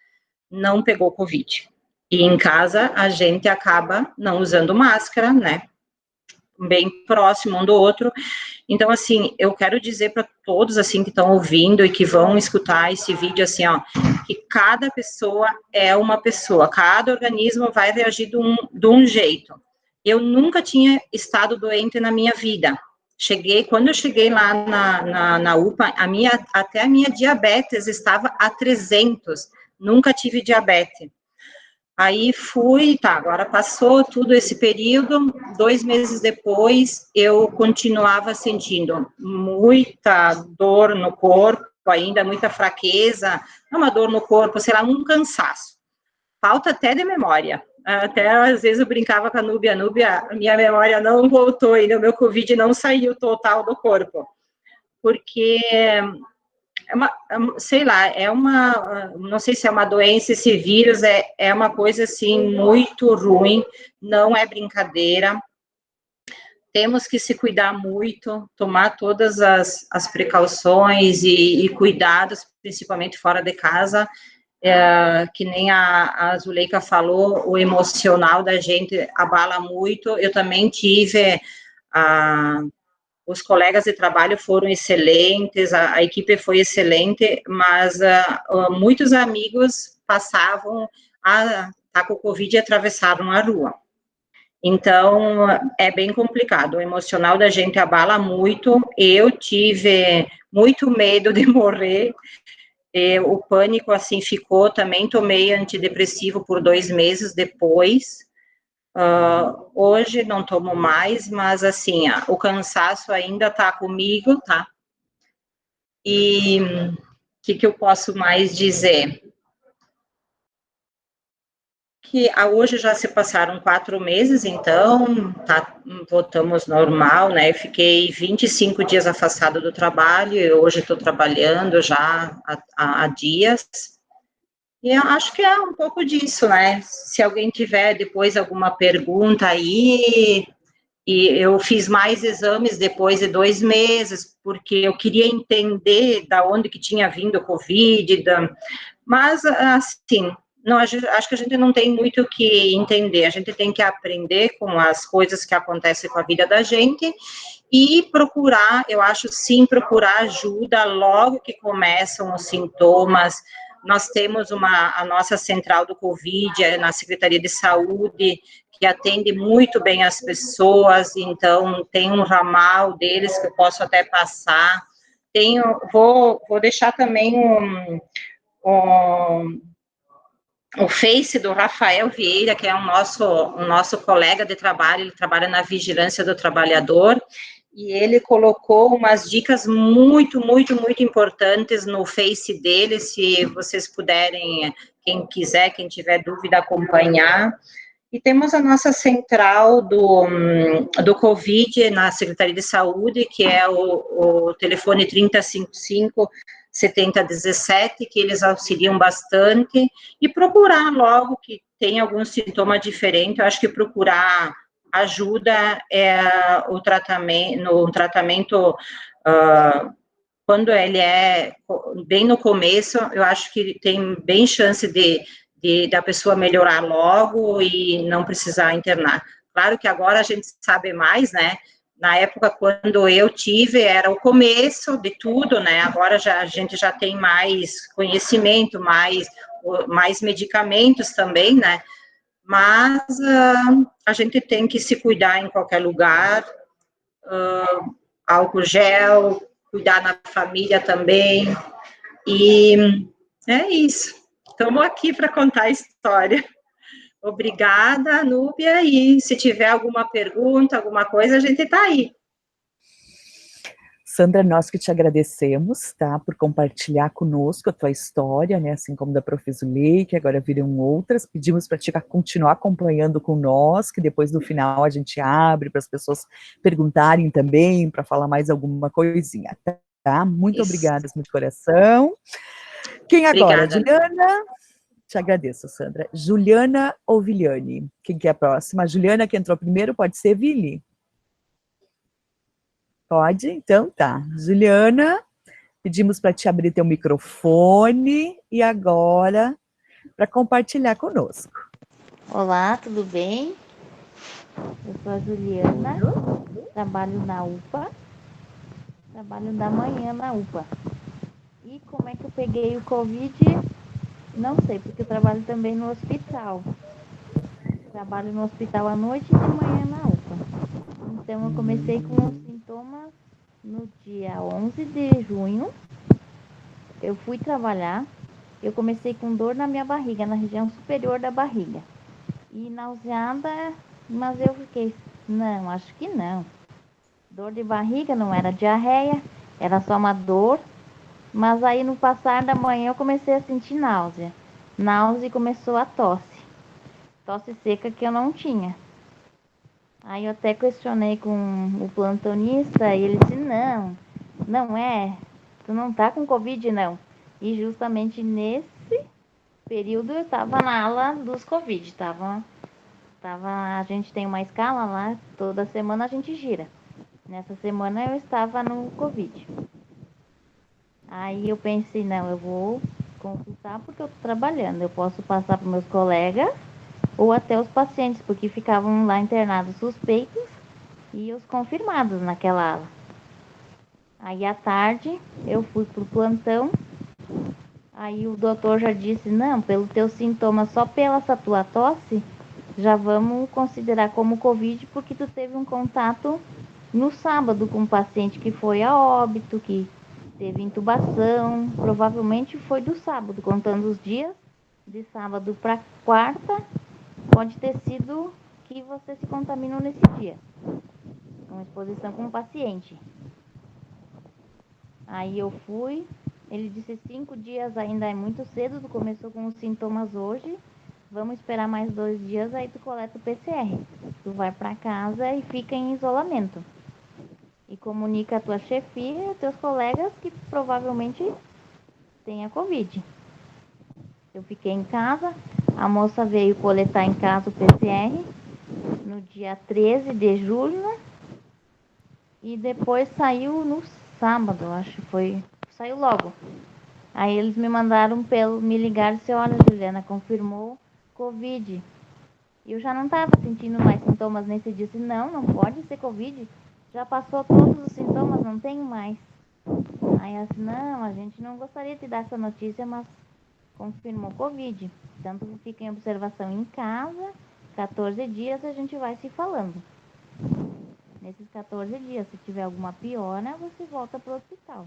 S6: não pegou Covid. E em casa a gente acaba não usando máscara, né? Bem próximo um do outro. Então, assim, eu quero dizer para todos, assim, que estão ouvindo e que vão escutar esse vídeo, assim, que cada pessoa é uma pessoa, cada organismo vai reagir de um jeito. Eu nunca tinha estado doente na minha vida. Quando eu cheguei lá na UPA, até a minha diabetes estava a 300, nunca tive diabetes. Aí agora passou tudo esse período, 2 meses depois, eu continuava sentindo muita dor no corpo, ainda muita fraqueza, uma dor no corpo, sei lá, um cansaço. Falta até de memória. Até, às vezes, eu brincava com a Núbia, minha memória não voltou ainda, o meu Covid não saiu total do corpo. Porque sei lá, não sei se é uma doença, esse vírus é uma coisa, assim, muito ruim, não é brincadeira, temos que se cuidar muito, tomar todas as precauções e cuidados, principalmente fora de casa, que nem a Zuleika falou, o emocional da gente abala muito. Eu também tive os colegas de trabalho foram excelentes, a equipe foi excelente, mas muitos amigos passavam tá com o Covid e atravessaram a rua. Então, é bem complicado, o emocional da gente abala muito. Eu tive muito medo de morrer, o pânico, assim, ficou, também tomei antidepressivo por 2 meses depois. Hoje não tomo mais, mas, assim, o cansaço ainda tá comigo, tá? E o que eu posso mais dizer? Que hoje já se passaram 4 meses, então voltamos normal, né? Eu fiquei 25 dias afastada do trabalho, e hoje estou trabalhando já há dias. E eu acho que é um pouco disso, né? Se alguém tiver depois alguma pergunta aí, e eu fiz mais exames depois de 2 meses, porque eu queria entender da onde que tinha vindo o Covid, mas, assim, não, acho que a gente não tem muito o que entender, a gente tem que aprender com as coisas que acontecem com a vida da gente e procurar, eu acho sim, procurar ajuda logo que começam os sintomas. Nós temos a nossa central do Covid, na Secretaria de Saúde, que atende muito bem as pessoas, então tem um ramal deles que eu posso até passar. Vou deixar também o Face do Rafael Vieira, que é o nosso colega de trabalho, ele trabalha na Vigilância do Trabalhador, e ele colocou umas dicas muito, muito, muito importantes no Face dele, se vocês puderem, quem quiser, quem tiver dúvida, acompanhar. E temos a nossa central do Covid na Secretaria de Saúde, que é o telefone 3055 7017, que eles auxiliam bastante, e procurar logo que tem algum sintoma diferente. Eu acho que procurar ajuda no tratamento, quando ele é bem no começo, eu acho que tem bem chance da pessoa melhorar logo e não precisar internar. Claro que agora a gente sabe mais, né? Na época, quando eu tive, era o começo de tudo, né? Agora a gente já tem mais conhecimento, mais medicamentos também, né? Mas a gente tem que se cuidar em qualquer lugar, álcool gel, cuidar na família também, e é isso. Estamos aqui para contar a história. Obrigada, Núbia, e se tiver alguma pergunta, alguma coisa, a gente está aí.
S1: Sandra, nós que te agradecemos, tá, por compartilhar conosco a tua história, né, assim como da Profesulei, que agora viram outras. Pedimos para te continuar acompanhando com nós, que depois no final a gente abre para as pessoas perguntarem também, para falar mais alguma coisinha, tá? Muito obrigada, de coração. Quem agora?
S6: Obrigada.
S1: Juliana? Te agradeço, Sandra. Juliana ou Viliane? Quem que é a próxima? A Juliana que entrou primeiro, pode ser, Vili? Pode? Então tá. Juliana, pedimos para te abrir teu microfone e agora para compartilhar conosco.
S3: Olá, tudo bem? Eu sou a Juliana, trabalho na UPA, trabalho da manhã na UPA. E como é que eu peguei o Covid? Não sei, porque eu trabalho também no hospital. Trabalho no hospital à noite e de manhã na UPA. Então, eu comecei com os sintomas no dia 11 de junho. Eu fui trabalhar, eu comecei com dor na minha barriga, na região superior da barriga. E nauseada, mas eu fiquei, não, acho que não. Dor de barriga, não era diarreia, era só uma dor. Mas aí no passar da manhã eu comecei a sentir náusea. Náusea e começou a tosse. Tosse seca que eu não tinha. Aí eu até questionei com o plantonista e ele disse, não é, tu não tá com Covid não. E justamente nesse período eu tava na ala dos Covid, a gente tem uma escala lá, toda semana a gente gira. Nessa semana eu estava no Covid. Aí eu pensei, não, eu vou consultar porque eu tô trabalhando, eu posso passar para meus colegas ou até os pacientes, porque ficavam lá internados suspeitos e os confirmados naquela ala. Aí à tarde eu fui pro plantão, aí o doutor já disse, não, pelo teu sintoma, só pela essa tua tosse, já vamos considerar como Covid, porque tu teve um contato no sábado com um paciente que foi a óbito, que teve intubação, provavelmente foi do sábado, contando os dias, de sábado para quarta, pode ter sido que você se contaminou nesse dia, com exposição com o paciente. Aí eu fui, ele disse 5 dias ainda é muito cedo, tu começou com os sintomas hoje, vamos esperar mais 2 dias, aí tu coleta o PCR. Tu vai para casa e fica em isolamento. E comunica a tua chefia e teus colegas que provavelmente tenha Covid. Eu fiquei em casa, a moça veio coletar em casa o PCR no dia 13 de julho e depois saiu no sábado, acho que foi, saiu logo. Aí eles me mandaram me ligaram e disse, olha Juliana, confirmou Covid. E eu já não estava sentindo mais sintomas nesse dia, disse, não pode ser Covid, já passou todos os sintomas, não tenho mais. Aí ela disse, não, a gente não gostaria de te dar essa notícia, mas confirmou Covid. Tanto fica em observação em casa, 14 dias a gente vai se falando. Nesses 14 dias, se tiver alguma piora, você volta para o hospital.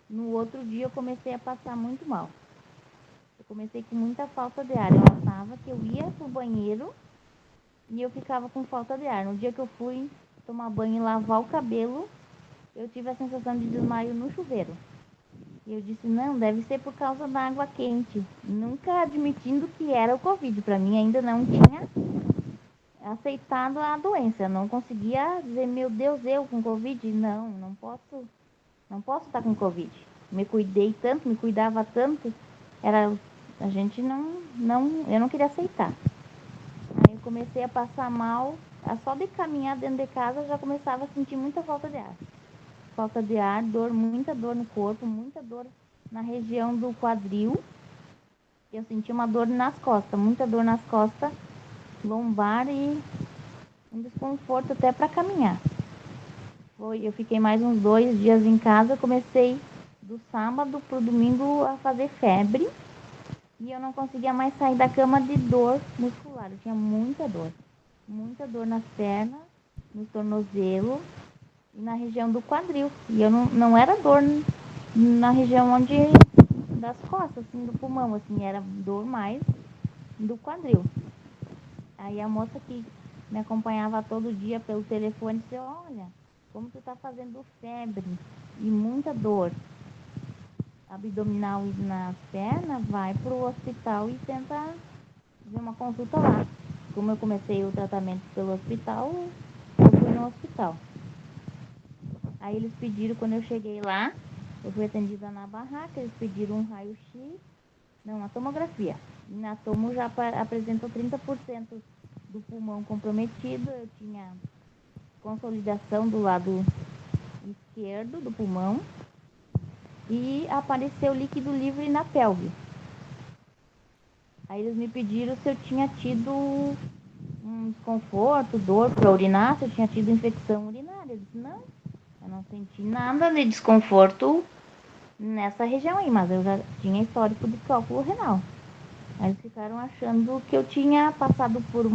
S3: No outro dia eu comecei a passar muito mal. Eu comecei com muita falta de ar. Eu achava que eu ia pro banheiro e eu ficava com falta de ar. No dia que eu fui tomar banho e lavar o cabelo, eu tive a sensação de desmaio no chuveiro. E eu disse, não, deve ser por causa da água quente. Nunca admitindo que era o Covid. Para mim ainda não tinha aceitado a doença. Eu não conseguia dizer, meu Deus, eu com Covid? Não posso estar com Covid. Me cuidei tanto, me cuidava tanto. A gente eu não queria aceitar. Aí eu comecei a passar mal. Só de caminhar dentro de casa eu já começava a sentir muita falta de ar. Falta de ar, dor, muita dor no corpo, muita dor na região do quadril. Eu senti uma dor nas costas, muita dor nas costas, lombar e um desconforto até para caminhar. Eu fiquei mais uns 2 dias em casa, comecei do sábado pro domingo a fazer febre e eu não conseguia mais sair da cama de dor muscular. Eu tinha muita dor nas pernas, no tornozelo e na região do quadril. E eu não era dor na região das costas, assim, do pulmão, assim, era dor mais do quadril. Aí a moça que me acompanhava todo dia pelo telefone disse, olha, como tu tá fazendo febre e muita dor abdominal e nas pernas, vai pro hospital e tenta fazer uma consulta lá. Como eu comecei o tratamento pelo hospital, eu fui no hospital. Aí eles pediram, quando eu cheguei lá, eu fui atendida na barraca, eles pediram um raio-x, não, uma tomografia. E na tomo já apresentou 30% do pulmão comprometido, eu tinha consolidação do lado esquerdo do pulmão e apareceu líquido livre na pelve. Aí eles me pediram se eu tinha tido um desconforto, dor para urinar, se eu tinha tido infecção urinária. Eu disse, não, eu não senti nada de desconforto nessa região aí, mas eu já tinha histórico de cálculo renal. Aí eles ficaram achando que eu tinha passado por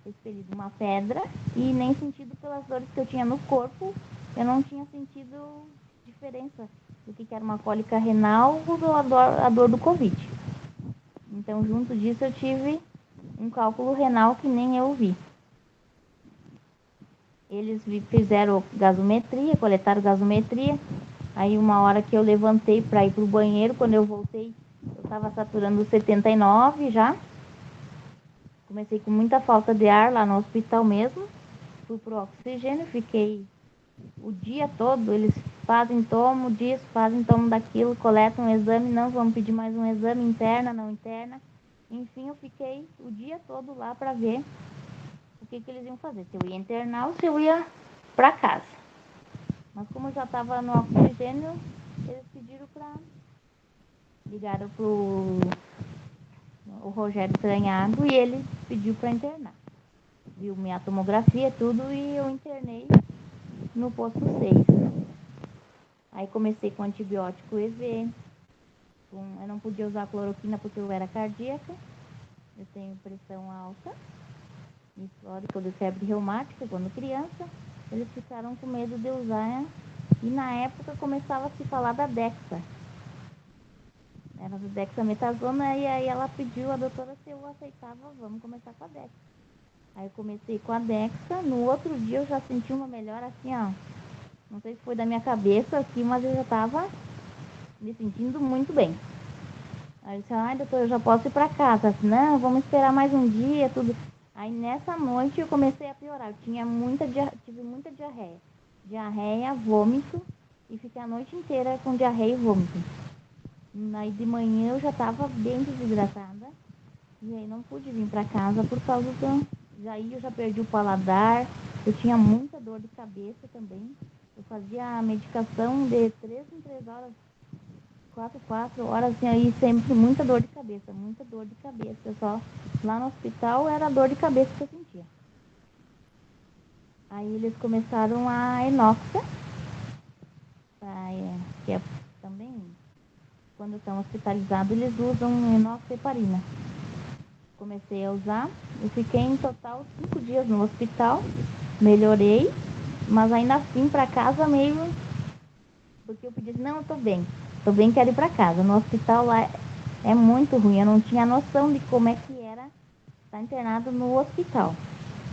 S3: expelido uma pedra e nem sentido pelas dores que eu tinha no corpo, eu não tinha sentido diferença do que era uma cólica renal ou a dor do Covid. Então, junto disso, eu tive um cálculo renal que nem eu vi. Eles fizeram gasometria, coletaram gasometria. Aí, uma hora que eu levantei para ir para o banheiro, quando eu voltei, eu estava saturando 79 já. Comecei com muita falta de ar lá no hospital mesmo. Fui pro oxigênio, fiquei o dia todo. Eles fazem tomo disso, fazem tomo daquilo, coletam um exame, não vamos pedir mais um exame, interna, não interna. Enfim, eu fiquei o dia todo lá para ver o que eles iam fazer, se eu ia internar ou se eu ia para casa. Mas como eu já estava no oxigênio, eles pediram para... Ligaram pro o Rogério Tranhago e ele pediu para internar. Viu minha tomografia, tudo, e eu internei no posto 6. Aí comecei com antibiótico EV, eu não podia usar cloroquina porque eu era cardíaca, eu tenho pressão alta, histórico de febre reumática quando criança, eles ficaram com medo de usar E na época começava a se falar da Dexa. Era do dexametasona, e aí ela pediu a doutora se eu aceitava, vamos começar com a Dexa. Aí eu comecei com a Dexa, no outro dia eu já senti uma melhora assim, ó. Não sei se foi da minha cabeça aqui, mas eu já tava me sentindo muito bem. Aí eu disse, ai doutor, eu já posso ir pra casa. Disse, não, vamos esperar mais um dia, tudo. Aí nessa noite eu comecei a piorar, eu tive muita diarreia. Diarreia, vômito, e fiquei a noite inteira com diarreia e vômito. Aí de manhã eu já tava bem desidratada, e aí não pude vir pra casa por causa do... Aí eu já perdi o paladar, eu tinha muita dor de cabeça também. Eu fazia a medicação de 3 em 3 horas, 4 horas, assim, aí sempre muita dor de cabeça, muita dor de cabeça. Só lá no hospital era a dor de cabeça que eu sentia. Aí eles começaram a enoxa, que é também, quando estão hospitalizados, eles usam enoxaparina. Comecei a usar, eu fiquei em total 5 dias no hospital, melhorei, mas ainda assim para casa meio, porque eu pedi, não, eu tô bem, quero ir para casa. No hospital lá é muito ruim, eu não tinha noção de como é que era estar internado no hospital.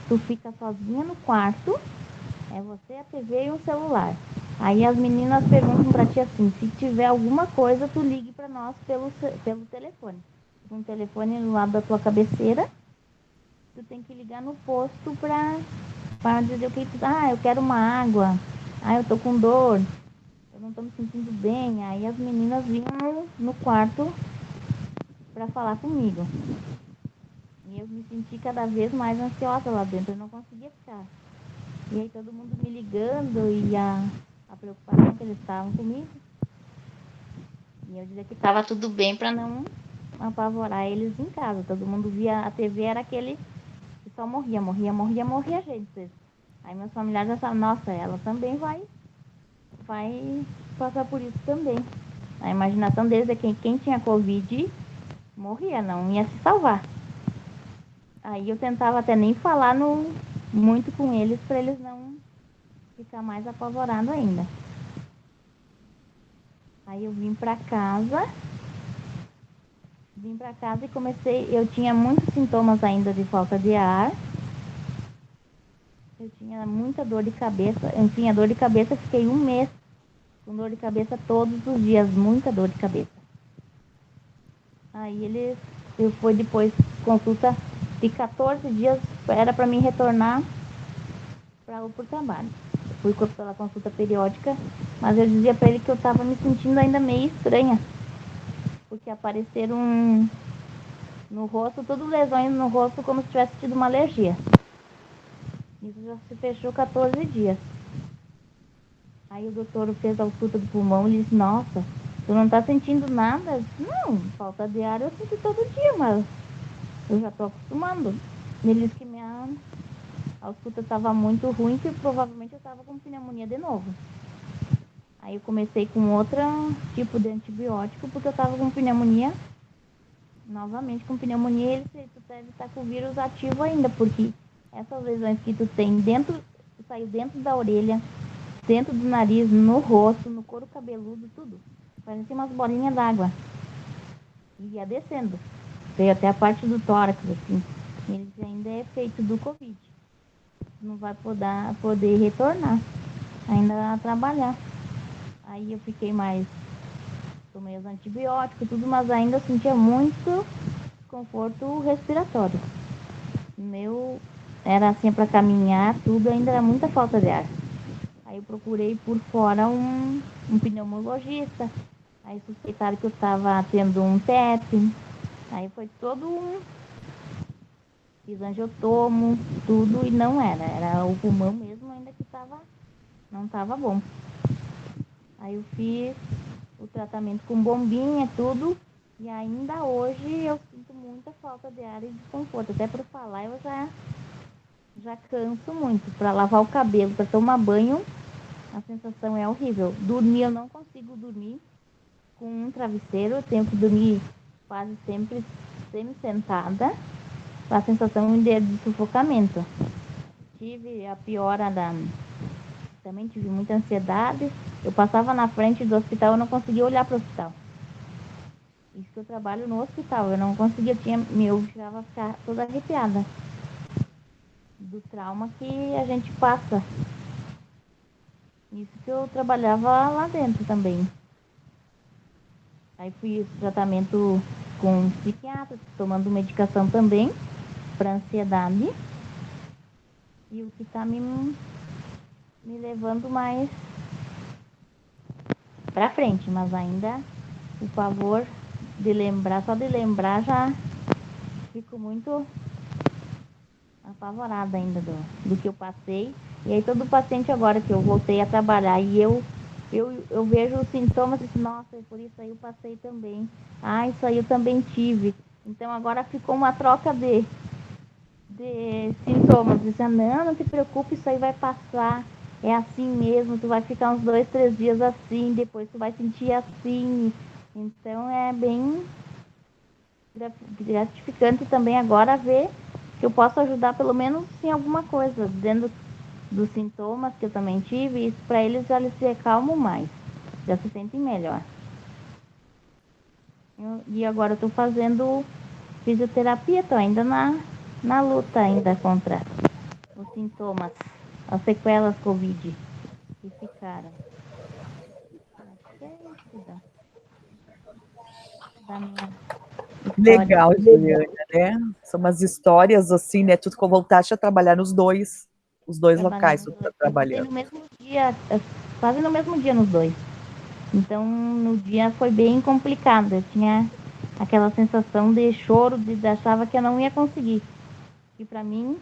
S3: Tu fica sozinha no quarto, é você, a TV e um celular. Aí as meninas perguntam pra ti assim, se tiver alguma coisa, tu ligue pra nós pelo telefone. Um telefone do lado da tua cabeceira, tu tem que ligar no posto pra dizer o que tu... Ah, eu quero uma água. Ah, eu tô com dor. Eu não tô me sentindo bem. Aí as meninas vinham no quarto pra falar comigo. E eu me senti cada vez mais ansiosa lá dentro. Eu não conseguia ficar. E aí todo mundo me ligando e a preocupação que eles estavam comigo. E eu dizia que estava tudo bem para não apavorar eles em casa. Todo mundo via a TV, era aquele que só morria gente. Aí meus familiares já falavam, nossa, ela também vai passar por isso também. A imaginação deles é que quem tinha Covid morria, não ia se salvar. Aí eu tentava até nem falar muito com eles para eles não ficar mais apavorado ainda. Aí eu vim pra casa e comecei, eu tinha muitos sintomas ainda de falta de ar. Eu tinha muita dor de cabeça, enfim, a dor de cabeça, fiquei 1 mês com dor de cabeça todos os dias, muita dor de cabeça. Aí eu fui depois consulta de 14 dias, era para mim retornar para o trabalho. Eu fui pela consulta periódica, mas eu dizia para ele que eu estava me sentindo ainda meio estranha, porque apareceram no rosto, tudo lesões no rosto, como se tivesse tido uma alergia. Isso já se fechou 14 dias. Aí o doutor fez a ausculta do pulmão e disse, nossa, tu não tá sentindo nada? Eu disse, não, falta de ar eu sinto todo dia, mas eu já tô acostumando. Ele disse que minha ausculta estava muito ruim, que provavelmente eu estava com pneumonia de novo. Aí eu comecei com outro tipo de antibiótico, porque eu estava com pneumonia, novamente com pneumonia, ele disse, tu deve estar com o vírus ativo ainda, porque essas lesões que tu tem saiu dentro da orelha, dentro do nariz, no rosto, no couro cabeludo, tudo. Parecia umas bolinhas d'água. E ia descendo. Veio até a parte do tórax, assim. Ele ainda é feito do Covid. Não vai poder retornar ainda a trabalhar. Aí eu fiquei mais... Tomei os antibióticos, tudo, mas ainda sentia muito desconforto respiratório. Meu... Era assim para caminhar, tudo, ainda era muita falta de ar. Aí eu procurei por fora um pneumologista. Aí suspeitaram que eu estava tendo um TEP. Aí foi todo fiz angiotomo, tudo, e não era. Era o pulmão mesmo ainda que não estava bom. Aí eu fiz o tratamento com bombinha, tudo. E ainda hoje eu sinto muita falta de ar e desconforto. Até para falar eu já canso muito. Para lavar o cabelo, para tomar banho, a sensação é horrível. Dormir, eu não consigo dormir com um travesseiro. Eu tenho que dormir quase sempre semi-sentada. A sensação de sufocamento. Tive a piora também tive muita ansiedade. Eu passava na frente do hospital, eu não conseguia olhar para o hospital. Isso que eu trabalho no hospital, eu não conseguia, eu chegava a ficar toda arrepiada do trauma que a gente passa. Isso que eu trabalhava lá dentro também. Aí fui tratamento com um psiquiatra, tomando medicação também para ansiedade. E o que está me levando mais para frente, mas ainda o pavor de lembrar, só de lembrar já fico muito apavorada ainda do que eu passei. E aí todo paciente agora que eu voltei a trabalhar e eu vejo os sintomas e digo, nossa, por isso aí eu passei também. Ah, isso aí eu também tive. Então agora ficou uma troca de sintomas. Dizendo, não te preocupe, isso aí vai passar. É assim mesmo, tu vai ficar uns 2, 3 dias assim, depois tu vai sentir assim. Então é bem gratificante também agora ver que eu posso ajudar pelo menos em alguma coisa, dentro dos sintomas que eu também tive, e isso para eles já se acalmam mais, já se sentem melhor. E agora eu estou fazendo fisioterapia, estou ainda na luta ainda contra os sintomas, as sequelas Covid que ficaram. Acho que é isso da minha história.
S1: Legal, Juliana, né? São umas histórias assim, né? Tu voltaste a trabalhar os dois locais que tu tá trabalhando.
S3: No mesmo dia, quase no mesmo dia nos dois. Então, no dia foi bem complicado. Eu tinha aquela sensação de choro, achava que eu não ia conseguir. E para mim,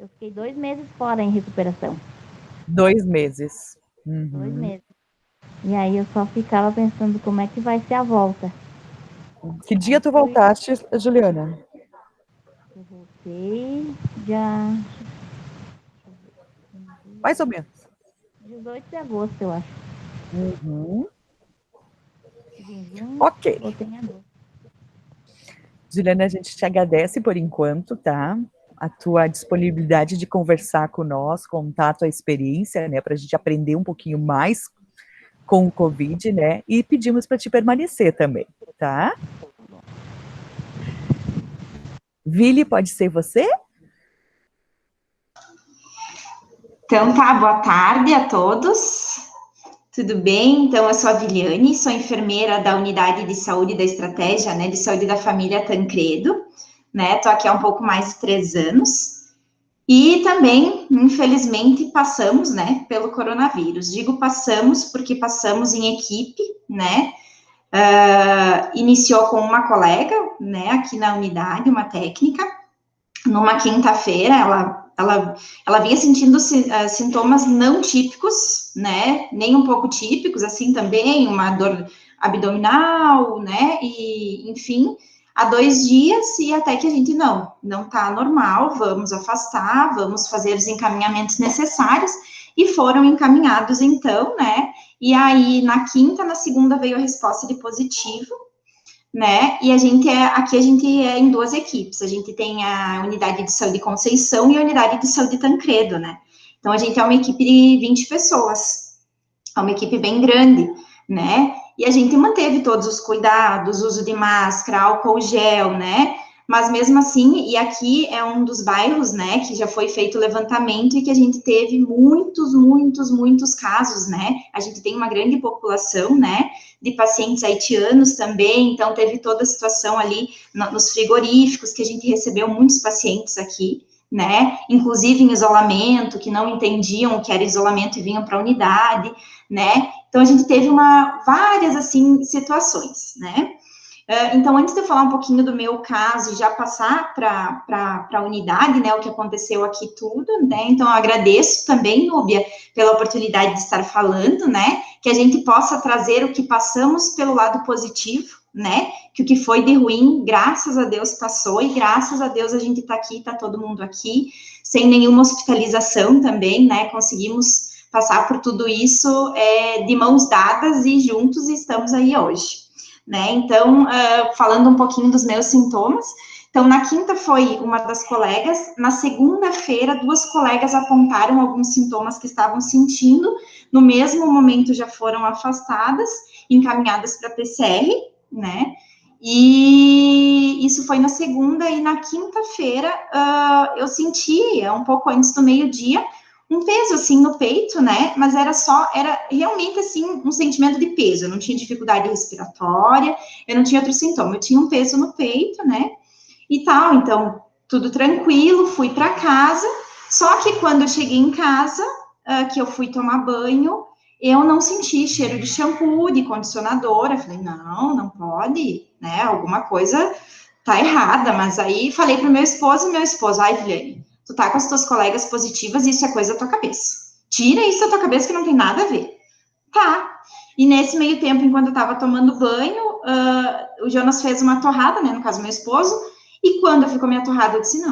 S3: eu fiquei 2 meses fora em recuperação.
S1: 2 meses.
S3: 2 meses. E aí eu só ficava pensando como é que vai ser a volta.
S1: Que dia tu voltaste, Juliana?
S3: Eu voltei já...
S1: Mais ou menos.
S3: 18 de agosto, eu acho.
S1: Ok.
S3: Voltei em agosto.
S1: Juliana, a gente te agradece por enquanto, tá? A tua disponibilidade de conversar com nós, contar a tua experiência, né? Para a gente aprender um pouquinho mais com o Covid, né? E pedimos para te permanecer também, tá? Vili, pode ser você?
S2: Então tá, boa tarde a todos. Tudo bem? Então, eu sou a Viliane, sou enfermeira da Unidade de Saúde da Estratégia, né, de Saúde da Família Tancredo, né, tô aqui há um pouco mais de 3 anos, e também, infelizmente, passamos, né, pelo coronavírus. Digo passamos porque passamos em equipe, né, iniciou com uma colega, né, aqui na unidade, uma técnica, numa quinta-feira, ela vinha sentindo sintomas não típicos, né, nem um pouco típicos, assim, também, uma dor abdominal, né, e, enfim, há 2 dias, e até que a gente, não tá normal, vamos afastar, vamos fazer os encaminhamentos necessários, e foram encaminhados, então, né, e aí, na quinta, na segunda, veio a resposta de positivo, né, e aqui a gente é em 2 equipes, a gente tem a unidade de saúde Conceição e a unidade de saúde Tancredo, né, então a gente é uma equipe de 20 pessoas, é uma equipe bem grande, né, e a gente manteve todos os cuidados, uso de máscara, álcool gel, né, mas mesmo assim, e aqui é um dos bairros, né, que já foi feito o levantamento e que a gente teve muitos casos, né, a gente tem uma grande população, né, de pacientes haitianos também, então teve toda a situação ali nos frigoríficos, que a gente recebeu muitos pacientes aqui, né, inclusive em isolamento, que não entendiam o que era isolamento e vinham para a unidade, né, então a gente teve várias, assim, situações, né. Então, antes de eu falar um pouquinho do meu caso e já passar para a unidade, né, o que aconteceu aqui tudo, né, então eu agradeço também, Núbia, pela oportunidade de estar falando, né, que a gente possa trazer o que passamos pelo lado positivo, né, que o que foi de ruim, graças a Deus passou, e graças a Deus a gente está aqui, está todo mundo aqui, sem nenhuma hospitalização também, né, conseguimos passar por tudo isso de mãos dadas e juntos estamos aí hoje. Né, então, falando um pouquinho dos meus sintomas, Então, na quinta foi uma das colegas, na segunda-feira, 2 colegas apontaram alguns sintomas que estavam sentindo, no mesmo momento já foram afastadas, encaminhadas para PCR, né? E isso foi na segunda, e na quinta-feira eu sentia, um pouco antes do meio-dia, um peso, assim, no peito, né, mas era realmente, assim, um sentimento de peso, eu não tinha dificuldade respiratória, eu não tinha outro sintoma, eu tinha um peso no peito, né, e tal, então, tudo tranquilo, fui para casa, só que quando eu cheguei em casa, que eu fui tomar banho, eu não senti cheiro de shampoo, de condicionador, eu falei, não pode, né, alguma coisa tá errada, mas aí falei pro meu esposo, ai, Viviane, tu tá com as tuas colegas positivas, isso é coisa da tua cabeça, tira isso da tua cabeça que não tem nada a ver, tá, e nesse meio tempo, enquanto eu tava tomando banho, o Jonas fez uma torrada, né, no caso, meu esposo, e quando eu fui comer a torrada, eu disse,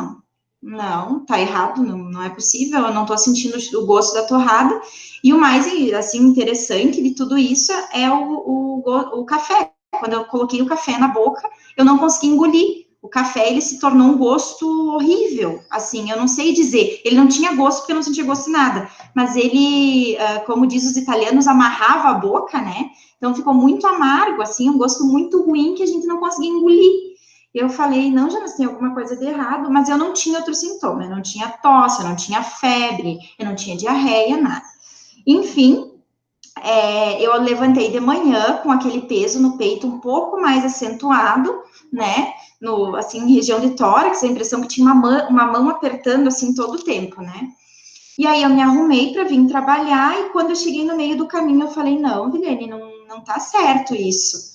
S2: não, tá errado, não é possível, eu não tô sentindo o gosto da torrada, e o mais, assim, interessante de tudo isso é o café. Quando eu coloquei o café na boca, eu não consegui engolir. O café, ele se tornou um gosto horrível, assim, eu não sei dizer, ele não tinha gosto porque eu não sentia gosto de nada, mas ele, como diz os italianos, amarrava a boca, né, então ficou muito amargo, assim, um gosto muito ruim que a gente não conseguia engolir. Eu falei, não, Jonas, tem alguma coisa de errado, mas eu não tinha outro sintoma, eu não tinha tosse, eu não tinha febre, eu não tinha diarreia, nada. Enfim, eu levantei de manhã com aquele peso no peito um pouco mais acentuado, né, assim, em região de tórax, a impressão que tinha uma mão apertando, assim, todo o tempo, né. E aí eu me arrumei para vir trabalhar, e quando eu cheguei no meio do caminho, eu falei, não, Vilene, não tá certo isso.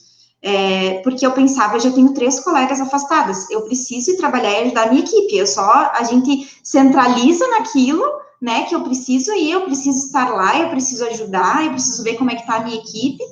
S2: Porque eu pensava, eu já tenho 3 colegas afastadas, eu preciso ir trabalhar e ajudar a minha equipe, a gente centraliza naquilo, né, que eu preciso ir, eu preciso estar lá, eu preciso ajudar, eu preciso ver como é que tá a minha equipe,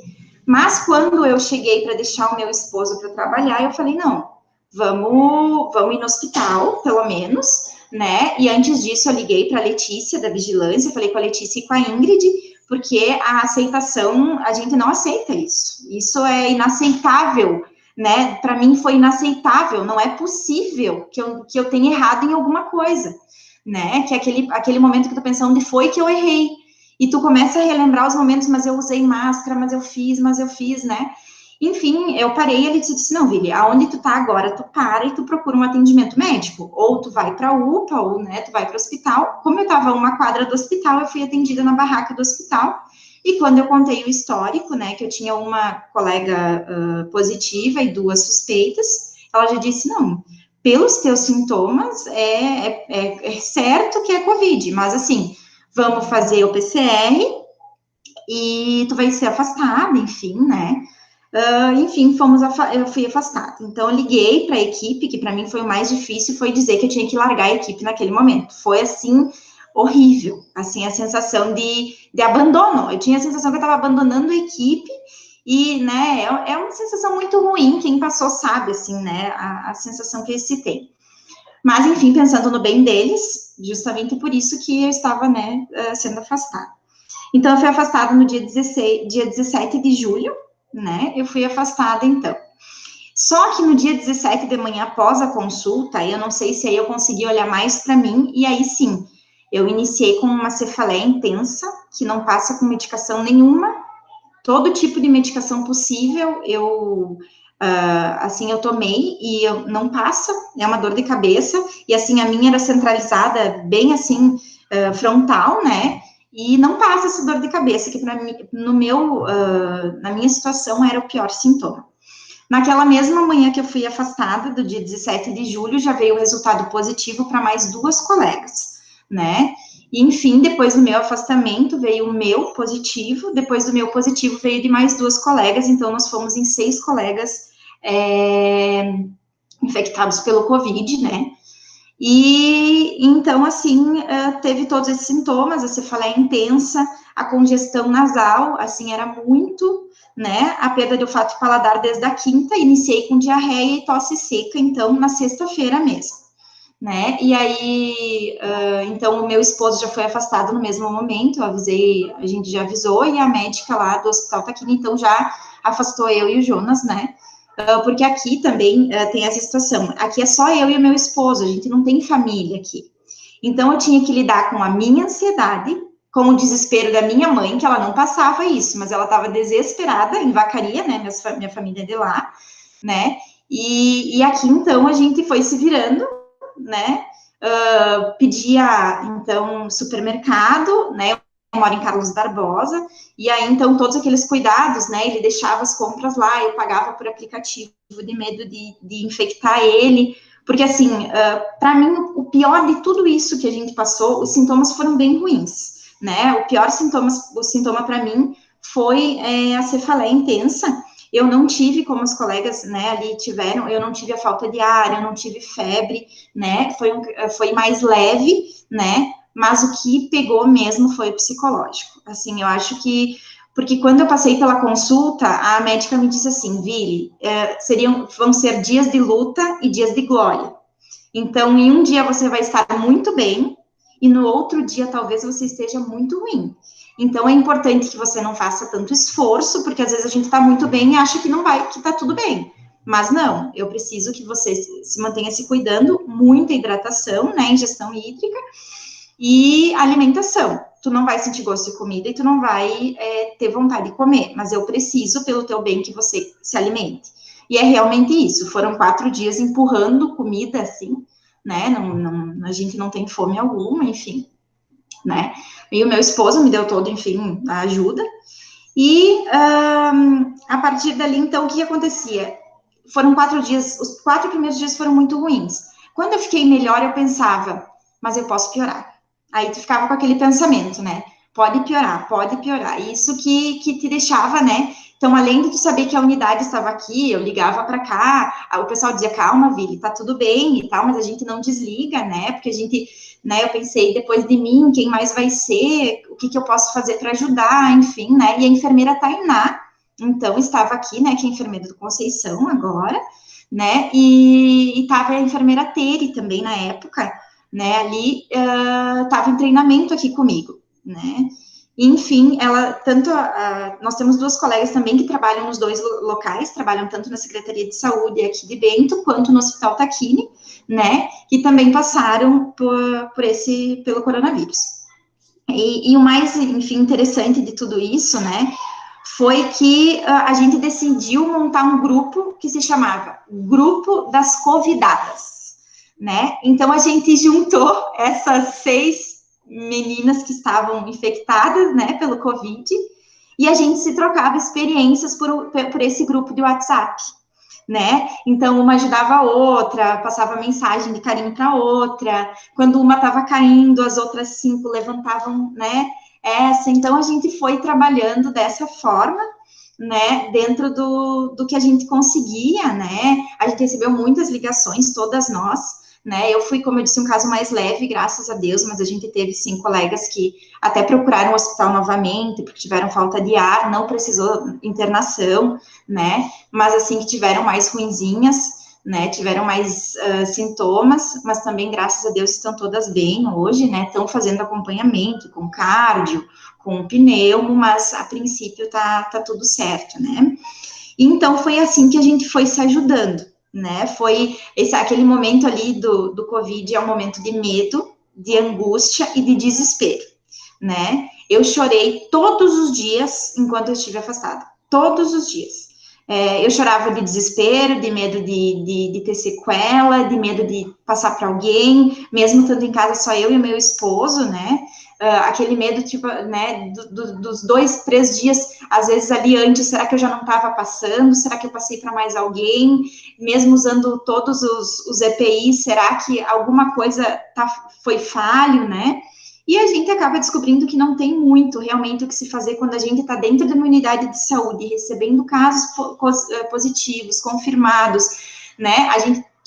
S2: mas quando eu cheguei para deixar o meu esposo para trabalhar, eu falei, não, vamos ir no hospital, pelo menos, né, e antes disso eu liguei para a Letícia, da vigilância, falei com a Letícia e com a Ingrid, porque a aceitação, a gente não aceita isso é inaceitável, né, para mim foi inaceitável, não é possível que eu tenha errado em alguma coisa, né, que aquele momento que tu pensa, onde foi que eu errei, e tu começa a relembrar os momentos, mas eu usei máscara, mas eu fiz, né, enfim, eu parei e ele disse, não, Vili, aonde tu tá agora, tu para e tu procura um atendimento médico, ou tu vai pra UPA, ou, né, tu vai pro hospital. Como eu tava a uma quadra do hospital, eu fui atendida na barraca do hospital, e quando eu contei o histórico, né, que eu tinha uma colega positiva e 2 suspeitas, ela já disse, não, pelos teus sintomas, é certo que é Covid, mas assim, vamos fazer o PCR, e tu vai ser afastada, enfim, né, enfim, eu fui afastada. Então, eu liguei para a equipe, que para mim foi o mais difícil, foi dizer que eu tinha que largar a equipe naquele momento. Foi, assim, horrível, assim, a sensação de abandono. Eu tinha a sensação que eu estava abandonando a equipe, e, né, é uma sensação muito ruim, quem passou sabe, assim, né, a sensação que se tem. Mas, enfim, pensando no bem deles, justamente por isso que eu estava, né, sendo afastada. Então, eu fui afastada no dia 17 de julho, né, eu fui afastada, então. Só que no dia 17 de manhã, após a consulta, eu não sei se aí eu consegui olhar mais para mim, e aí sim, eu iniciei com uma cefaleia intensa, que não passa com medicação nenhuma, todo tipo de medicação possível, assim, eu tomei, e não passa, é uma dor de cabeça, e assim, a minha era centralizada, bem assim, frontal, né, e não passa essa dor de cabeça, que para mim, na minha situação, era o pior sintoma. Naquela mesma manhã que eu fui afastada, do dia 17 de julho, já veio o resultado positivo para mais 2 colegas, né? E, enfim, depois do meu afastamento, veio o meu positivo, depois do meu positivo veio de mais 2 colegas, então nós fomos em 6 colegas infectados pelo Covid, né? E, então, assim, teve todos esses sintomas, a cefaleia intensa, a congestão nasal, assim, era muito, né, a perda de olfato e paladar desde a quinta, iniciei com diarreia e tosse seca, então, na sexta-feira mesmo, né, e aí, então, o meu esposo já foi afastado no mesmo momento, eu avisei, a gente já avisou, e a médica lá do Hospital Taquini, então, já afastou eu e o Jonas, né, porque aqui também tem essa situação. Aqui é só eu e o meu esposo, a gente não tem família aqui. Então, eu tinha que lidar com a minha ansiedade, com o desespero da minha mãe, que ela não passava isso, mas ela estava desesperada em Vacaria, né, minha família é de lá, né, e aqui, então, a gente foi se virando, né, pedia, então, supermercado, né, eu moro em Carlos Barbosa, e aí, então, todos aqueles cuidados, né, ele deixava as compras lá, eu pagava por aplicativo, de medo de infectar ele, porque, assim, para mim, o pior de tudo isso que a gente passou, os sintomas foram bem ruins, né, o sintoma para mim foi a cefaleia intensa. Eu não tive, como os colegas, né, ali tiveram, eu não tive a falta de ar, eu não tive febre, né, foi mais leve, né, mas o que pegou mesmo foi o psicológico. Assim, eu acho que, porque quando eu passei pela consulta, a médica me disse assim, Vili, vão ser dias de luta e dias de glória. Então, em um dia você vai estar muito bem, e no outro dia talvez você esteja muito ruim. Então, é importante que você não faça tanto esforço, porque às vezes a gente está muito bem e acha que não vai, que está tudo bem. Mas não, eu preciso que você se mantenha se cuidando, muita hidratação, né, ingestão hídrica e alimentação. Tu não vai sentir gosto de comida e tu não vai ter vontade de comer, mas eu preciso, pelo teu bem, que você se alimente. E é realmente isso, foram 4 dias empurrando comida, assim, né, a gente não tem fome alguma, enfim, né, e o meu esposo me deu todo, enfim, a ajuda, e a partir dali, então, o que acontecia? Foram 4 dias, os 4 primeiros dias foram muito ruins. Quando eu fiquei melhor, eu pensava, mas eu posso piorar. Aí tu ficava com aquele pensamento, né, pode piorar, isso que te deixava, né. Então, além de tu saber que a unidade estava aqui, eu ligava para cá, o pessoal dizia, calma, Vili, tá tudo bem e tal, mas a gente não desliga, né, porque a gente, né, eu pensei, depois de mim, quem mais vai ser, o que eu posso fazer para ajudar, enfim, né, e a enfermeira Tainá, então, estava aqui, né, que é a enfermeira do Conceição agora, né, e estava a enfermeira Tere também na época, né, ali estava em treinamento aqui comigo, né, enfim, nós temos 2 colegas também que trabalham nos 2 locais, trabalham tanto na Secretaria de Saúde aqui de Bento, quanto no Hospital Taquini, né, que também passaram pelo coronavírus. E o mais, enfim, interessante de tudo isso, né, foi que a gente decidiu montar um grupo que se chamava Grupo das Convidadas, né, então a gente juntou essas 6 meninas que estavam infectadas, né, pelo Covid, e a gente se trocava experiências por esse grupo de WhatsApp, né, então uma ajudava a outra, passava mensagem de carinho para a outra, quando uma estava caindo, as outras 5 levantavam, né, então a gente foi trabalhando dessa forma, né, dentro do que a gente conseguia, né, a gente recebeu muitas ligações, todas nós, né, eu fui, como eu disse, um caso mais leve, graças a Deus, mas a gente teve, sim, colegas que até procuraram o hospital novamente, porque tiveram falta de ar, não precisou internação, né, mas, assim, que tiveram mais ruinzinhas, né, tiveram mais sintomas, mas também, graças a Deus, estão todas bem hoje, né, estão fazendo acompanhamento com cardio, com pneumo, mas, a princípio, tá tudo certo, né, então, foi assim que a gente foi se ajudando, né, foi aquele momento ali do Covid, é um momento de medo, de angústia e de desespero, né, eu chorei todos os dias enquanto eu estive afastada, todos os dias, eu chorava de desespero, de medo de ter sequela, de medo de passar para alguém, mesmo estando em casa só eu e o meu esposo, né, aquele medo, tipo, né, dos 2, 3 dias, às vezes ali antes, será que eu já não estava passando, será que eu passei para mais alguém, mesmo usando todos os EPIs, será que alguma coisa foi falho, né, e a gente acaba descobrindo que não tem muito realmente o que se fazer quando a gente está dentro de uma unidade de saúde, recebendo casos positivos, confirmados, né,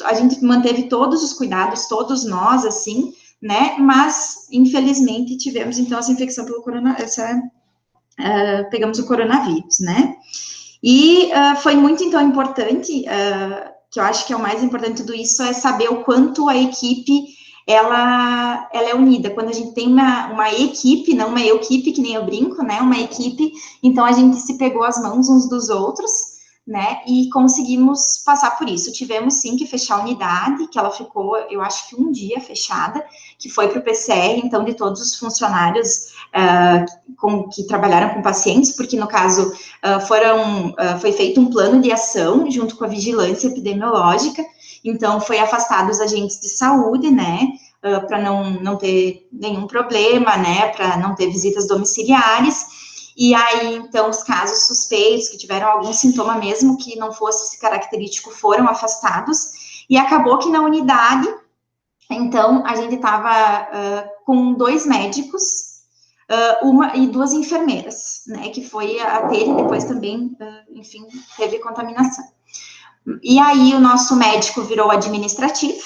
S2: a gente manteve todos os cuidados, todos nós, assim, né, mas, infelizmente, tivemos, então, essa infecção pelo pegamos o coronavírus, né, e foi muito, então, importante, que eu acho que é o mais importante de tudo isso, é saber o quanto a equipe, ela é unida, quando a gente tem uma equipe, não uma equipe, que nem eu brinco, né, uma equipe, então a gente se pegou as mãos uns dos outros, né, e conseguimos passar por isso. Tivemos, sim, que fechar a unidade, que ela ficou, eu acho que um dia fechada, que foi para o PCR, então, de todos os funcionários que trabalharam com pacientes, porque, no caso, foi feito um plano de ação junto com a vigilância epidemiológica, então, foi afastado os agentes de saúde, né, para não ter nenhum problema, né, para não ter visitas domiciliares. E aí, então, os casos suspeitos, que tiveram algum sintoma mesmo que não fosse característico, foram afastados. E acabou que na unidade, então, a gente estava com 2 médicos, uma e 2 enfermeiras, né, que foi a ter e depois também, enfim, teve contaminação. E aí, o nosso médico virou administrativo,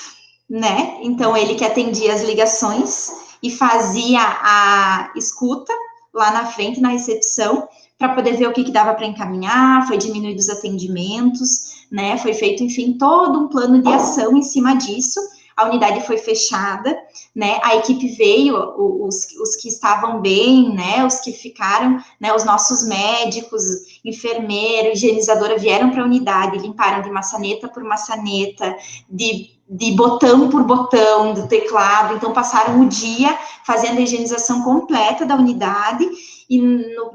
S2: né, então ele que atendia as ligações e fazia a escuta lá na frente, na recepção, para poder ver o que dava para encaminhar, foi diminuído os atendimentos, né, foi feito, enfim, todo um plano de ação em cima disso, a unidade foi fechada, né, a equipe veio, os que estavam bem, né, os que ficaram, né, os nossos médicos, enfermeiro, higienizadora vieram para a unidade, limparam de maçaneta por maçaneta, de botão por botão do teclado, então passaram o dia fazendo a higienização completa da unidade, e no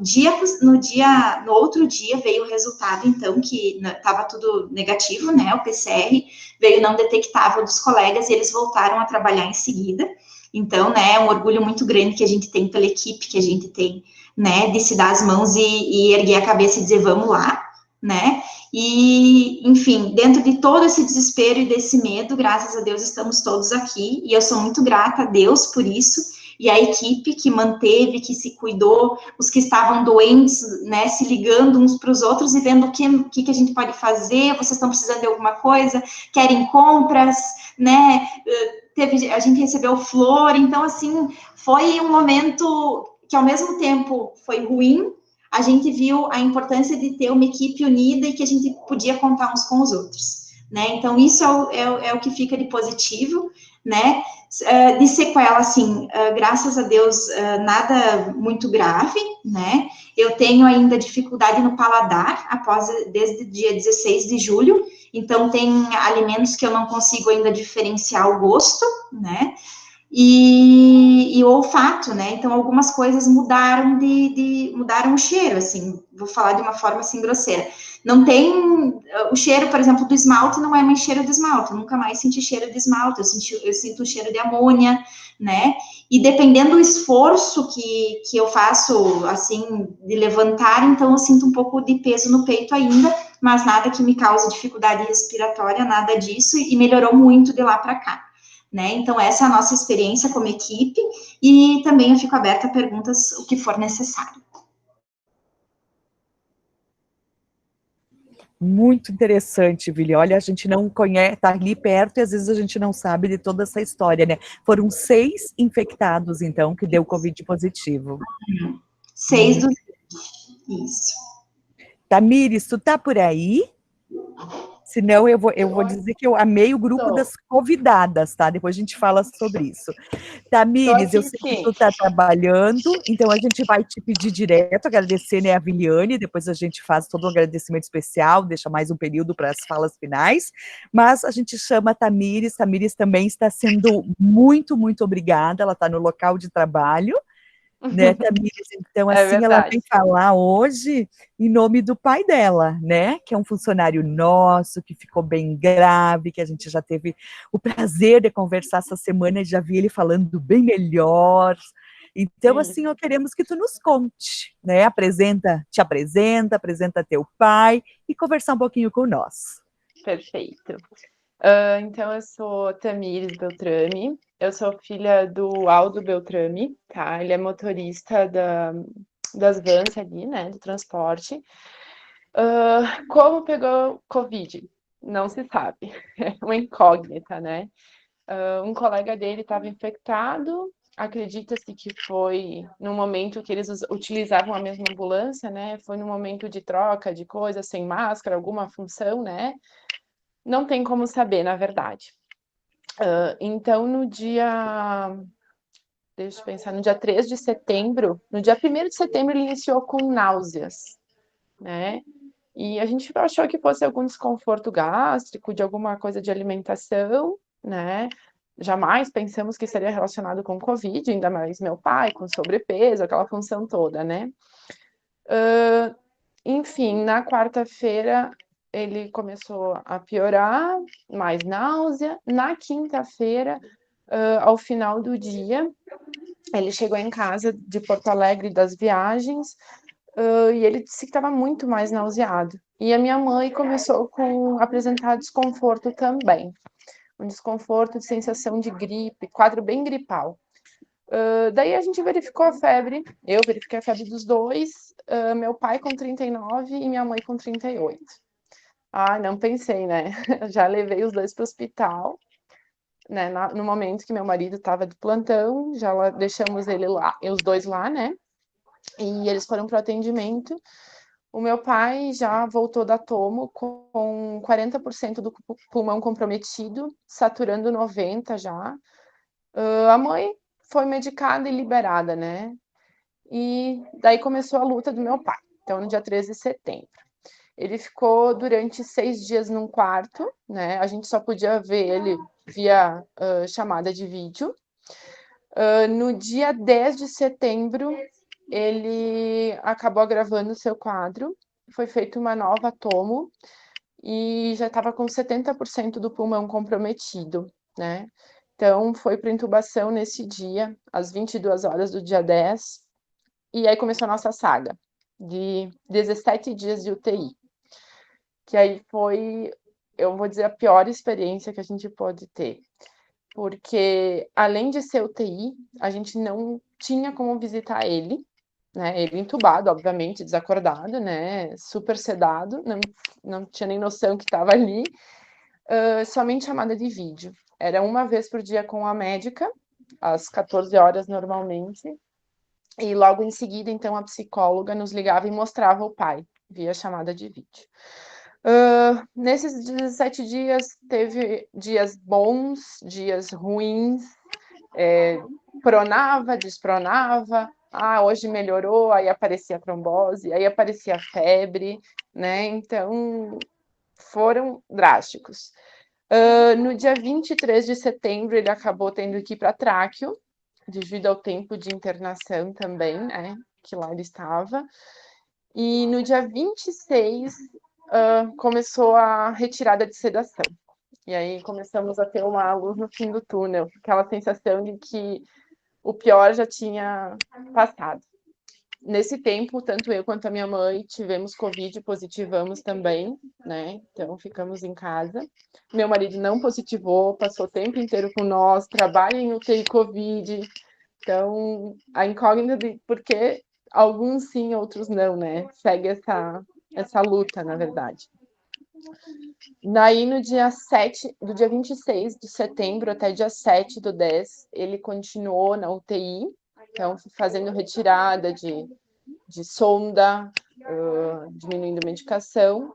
S2: outro dia veio o resultado, então, que estava tudo negativo, né, o PCR veio não detectável dos colegas, e eles voltaram a trabalhar em seguida. Então, né, é um orgulho muito grande que a gente tem pela equipe que a gente tem, né, de se dar as mãos e erguer a cabeça e dizer, vamos lá, né, e, enfim, dentro de todo esse desespero e desse medo, graças a Deus estamos todos aqui, e eu sou muito grata a Deus por isso, e a equipe que manteve, que se cuidou, os que estavam doentes, né, se ligando uns para os outros e vendo o que a gente pode fazer, vocês estão precisando de alguma coisa, querem compras, né, a gente recebeu flor, então, assim, foi um momento que, ao mesmo tempo, foi ruim, a gente viu a importância de ter uma equipe unida e que a gente podia contar uns com os outros, né, então, isso é o que fica de positivo, né, de sequela, assim, graças a Deus, nada muito grave, né, eu tenho ainda dificuldade no paladar, desde o dia 16 de julho, então tem alimentos que eu não consigo ainda diferenciar o gosto, né, e o olfato, né, então algumas coisas mudaram mudaram o cheiro, assim, vou falar de uma forma, assim, grosseira, não tem, o cheiro, por exemplo, do esmalte não é mais cheiro de esmalte, eu nunca mais senti cheiro de esmalte, eu sinto o cheiro de amônia, né, e dependendo do esforço que eu faço, assim, de levantar, então eu sinto um pouco de peso no peito ainda, mas nada que me cause dificuldade respiratória, nada disso, e melhorou muito de lá para cá. Né? Então, essa é a nossa experiência como equipe, e também eu fico aberta a perguntas, o que for necessário.
S1: Muito interessante, Vili. Olha, a gente não conhece, está ali perto e às vezes a gente não sabe de toda essa história, né? Foram 6 infectados, então, que deu Covid positivo.
S2: 6 dos 20, isso.
S1: Tamires, tu tá por aí? Senão eu vou dizer que eu amei o grupo das convidadas, tá? Depois a gente fala sobre isso. Tamires, eu sei que tu tá trabalhando, então a gente vai te pedir direto, agradecer, né, a Viliane, depois a gente faz todo um agradecimento especial, deixa mais um período para as falas finais, mas a gente chama a Tamires também está sendo muito, muito obrigada, ela está no local de trabalho, né, Tamires? Então, assim, ela vem falar hoje em nome do pai dela, né, que é um funcionário nosso, que ficou bem grave, que a gente já teve o prazer de conversar essa semana e já vi ele falando bem melhor. Então, assim, nós queremos que tu nos conte, né, apresenta teu pai e conversar um pouquinho com nós.
S7: Perfeito. Então, eu sou Tamires Beltrame, eu sou filha do Aldo Beltrame, tá? Ele é motorista das vans ali, né, do transporte. Como pegou Covid? Não se sabe, é uma incógnita, né? Um colega dele estava infectado, acredita-se que foi no momento que eles utilizavam a mesma ambulância, né? Foi no momento de troca de coisas, sem máscara, alguma função, né? Não tem como saber, na verdade. Então, no dia 3 de setembro, no dia 1º de setembro, ele iniciou com náuseas, né? E a gente achou que fosse algum desconforto gástrico, de alguma coisa de alimentação, né? Jamais pensamos que seria relacionado com Covid, ainda mais meu pai, com sobrepeso, aquela função toda, né? Enfim, na quarta-feira ele começou a piorar, mais náusea. Na quinta-feira, ao final do dia, ele chegou em casa de Porto Alegre das viagens, e ele disse que estava muito mais nauseado. E a minha mãe começou a apresentar desconforto também. Um desconforto de sensação de gripe, quadro bem gripal. Daí a gente verificou a febre, eu verifiquei a febre dos dois, meu pai com 39 e minha mãe com 38. Ah, não pensei, né? Já levei os dois para o hospital, né? No momento que meu marido estava de plantão, já deixamos ele lá, os dois lá, né? E eles foram para o atendimento. O meu pai já voltou da tomo com 40% do pulmão comprometido, saturando 90 já. A mãe foi medicada e liberada, né? E daí começou a luta do meu pai. Então, no dia 13 de setembro. Ele ficou durante 6 dias num quarto, né? A gente só podia ver ele via chamada de vídeo. No dia 10 de setembro, ele acabou agravando o seu quadro. Foi feita uma nova tomo e já estava com 70% do pulmão comprometido, né? Então, foi para intubação nesse dia, às 22 horas do dia 10, e aí começou a nossa saga de 17 dias de UTI, que aí foi, eu vou dizer, a pior experiência que a gente pode ter, porque além de ser UTI, a gente não tinha como visitar ele, né? Ele entubado, obviamente, desacordado, né? Super sedado, não tinha nem noção que estava ali, somente chamada de vídeo. Era uma vez por dia com a médica, às 14 horas normalmente, e logo em seguida, então, a psicóloga nos ligava e mostrava o pai, via chamada de vídeo. Nesses 17 dias, teve dias bons, dias ruins, pronava, despronava, hoje melhorou, aí aparecia trombose, aí aparecia febre, né? Então, foram drásticos. No dia 23 de setembro, ele acabou tendo que ir para Tráqueo, devido ao tempo de internação também, né, que lá ele estava. E no dia 26, começou a retirada de sedação. E aí começamos a ter uma luz no fim do túnel, aquela sensação de que o pior já tinha passado. Nesse tempo, tanto eu quanto a minha mãe tivemos Covid, positivamos também, né? Então, ficamos em casa. Meu marido não positivou, passou o tempo inteiro com nós, trabalha em UTI Covid. Então, a incógnita de por que alguns sim, outros não, né? Segue essa luta, na verdade. Daí, no dia 7, do dia 26 de setembro até dia 7 do 10, ele continuou na UTI, então, fazendo retirada de sonda, diminuindo medicação.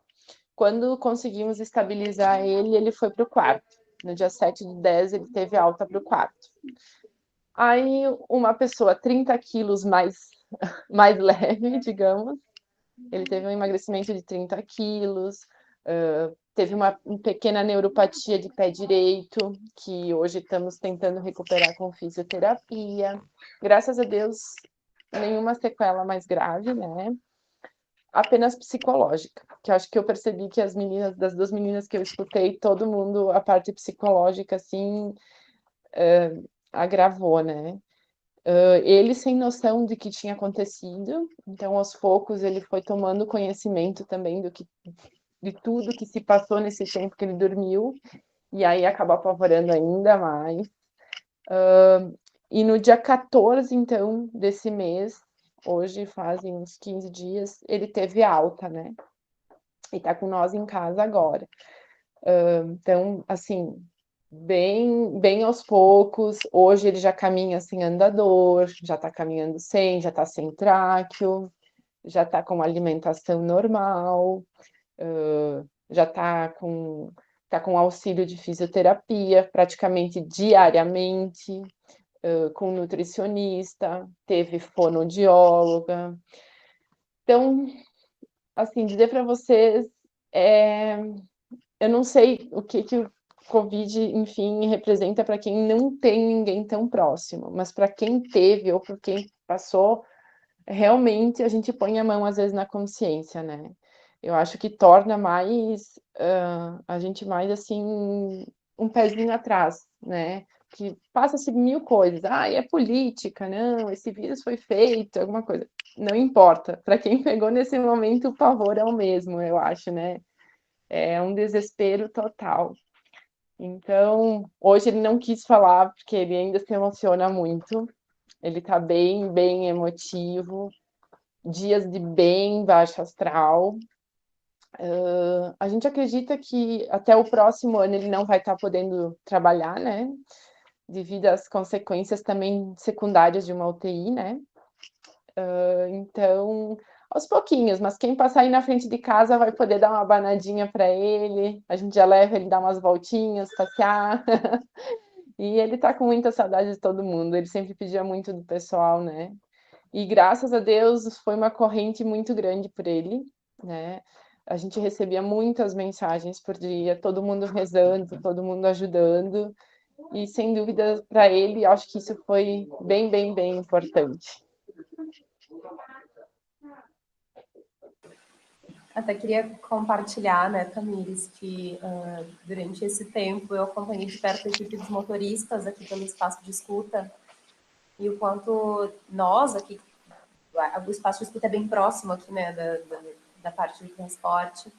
S7: Quando conseguimos estabilizar ele, ele foi para o quarto. No dia 7 de 10, ele teve alta para o quarto. Aí, uma pessoa 30 quilos mais leve, digamos, ele teve um emagrecimento de 30 quilos, teve uma pequena neuropatia de pé direito, que hoje estamos tentando recuperar com fisioterapia. Graças a Deus, nenhuma sequela mais grave, né? Apenas psicológica, que eu acho que eu percebi que as meninas, das 2 meninas que eu escutei, todo mundo, a parte psicológica, assim, agravou, né? Ele sem noção de que tinha acontecido, então aos poucos ele foi tomando conhecimento também de tudo que se passou nesse tempo que ele dormiu, e aí acabou apavorando ainda mais. E no dia 14, então, desse mês, hoje fazem uns 15 dias, ele teve alta, né? E tá com nós em casa agora. Então, assim, bem aos poucos. Hoje ele já caminha sem andador, já tá caminhando sem, já tá sem tráqueo, já tá com alimentação normal, já tá com auxílio de fisioterapia praticamente diariamente, com nutricionista, teve fonoaudióloga. Então, assim, dizer para vocês, eu não sei o que o Covid, enfim, representa para quem não tem ninguém tão próximo, mas para quem teve ou para quem passou, realmente a gente põe a mão às vezes na consciência, né? Eu acho que torna mais a gente mais assim um pezinho atrás, né? Que passa-se mil coisas. Ah, é política, não, esse vírus foi feito, alguma coisa. Não importa. Para quem pegou nesse momento, o pavor é o mesmo, eu acho, né? É um desespero total. Então, hoje ele não quis falar, porque ele ainda se emociona muito. Ele tá bem, bem emotivo. Dias de bem baixo astral. A gente acredita que até o próximo ano ele não vai estar podendo trabalhar, né? Devido às consequências também secundárias de uma UTI, né? Então, aos pouquinhos, mas quem passar aí na frente de casa vai poder dar uma abanadinha para ele, a gente já leva ele dar umas voltinhas, passear. E ele tá com muita saudade de todo mundo, ele sempre pedia muito do pessoal, né? E graças a Deus foi uma corrente muito grande por ele, né? A gente recebia muitas mensagens por dia, todo mundo rezando, todo mundo ajudando, e sem dúvida para ele, acho que isso foi bem, bem, bem importante.
S4: Até queria compartilhar, né, Tamires, que durante esse tempo eu acompanhei de perto a equipe dos motoristas aqui pelo espaço de escuta, e o quanto nós aqui, o espaço de escuta é bem próximo aqui, né, da parte de transporte,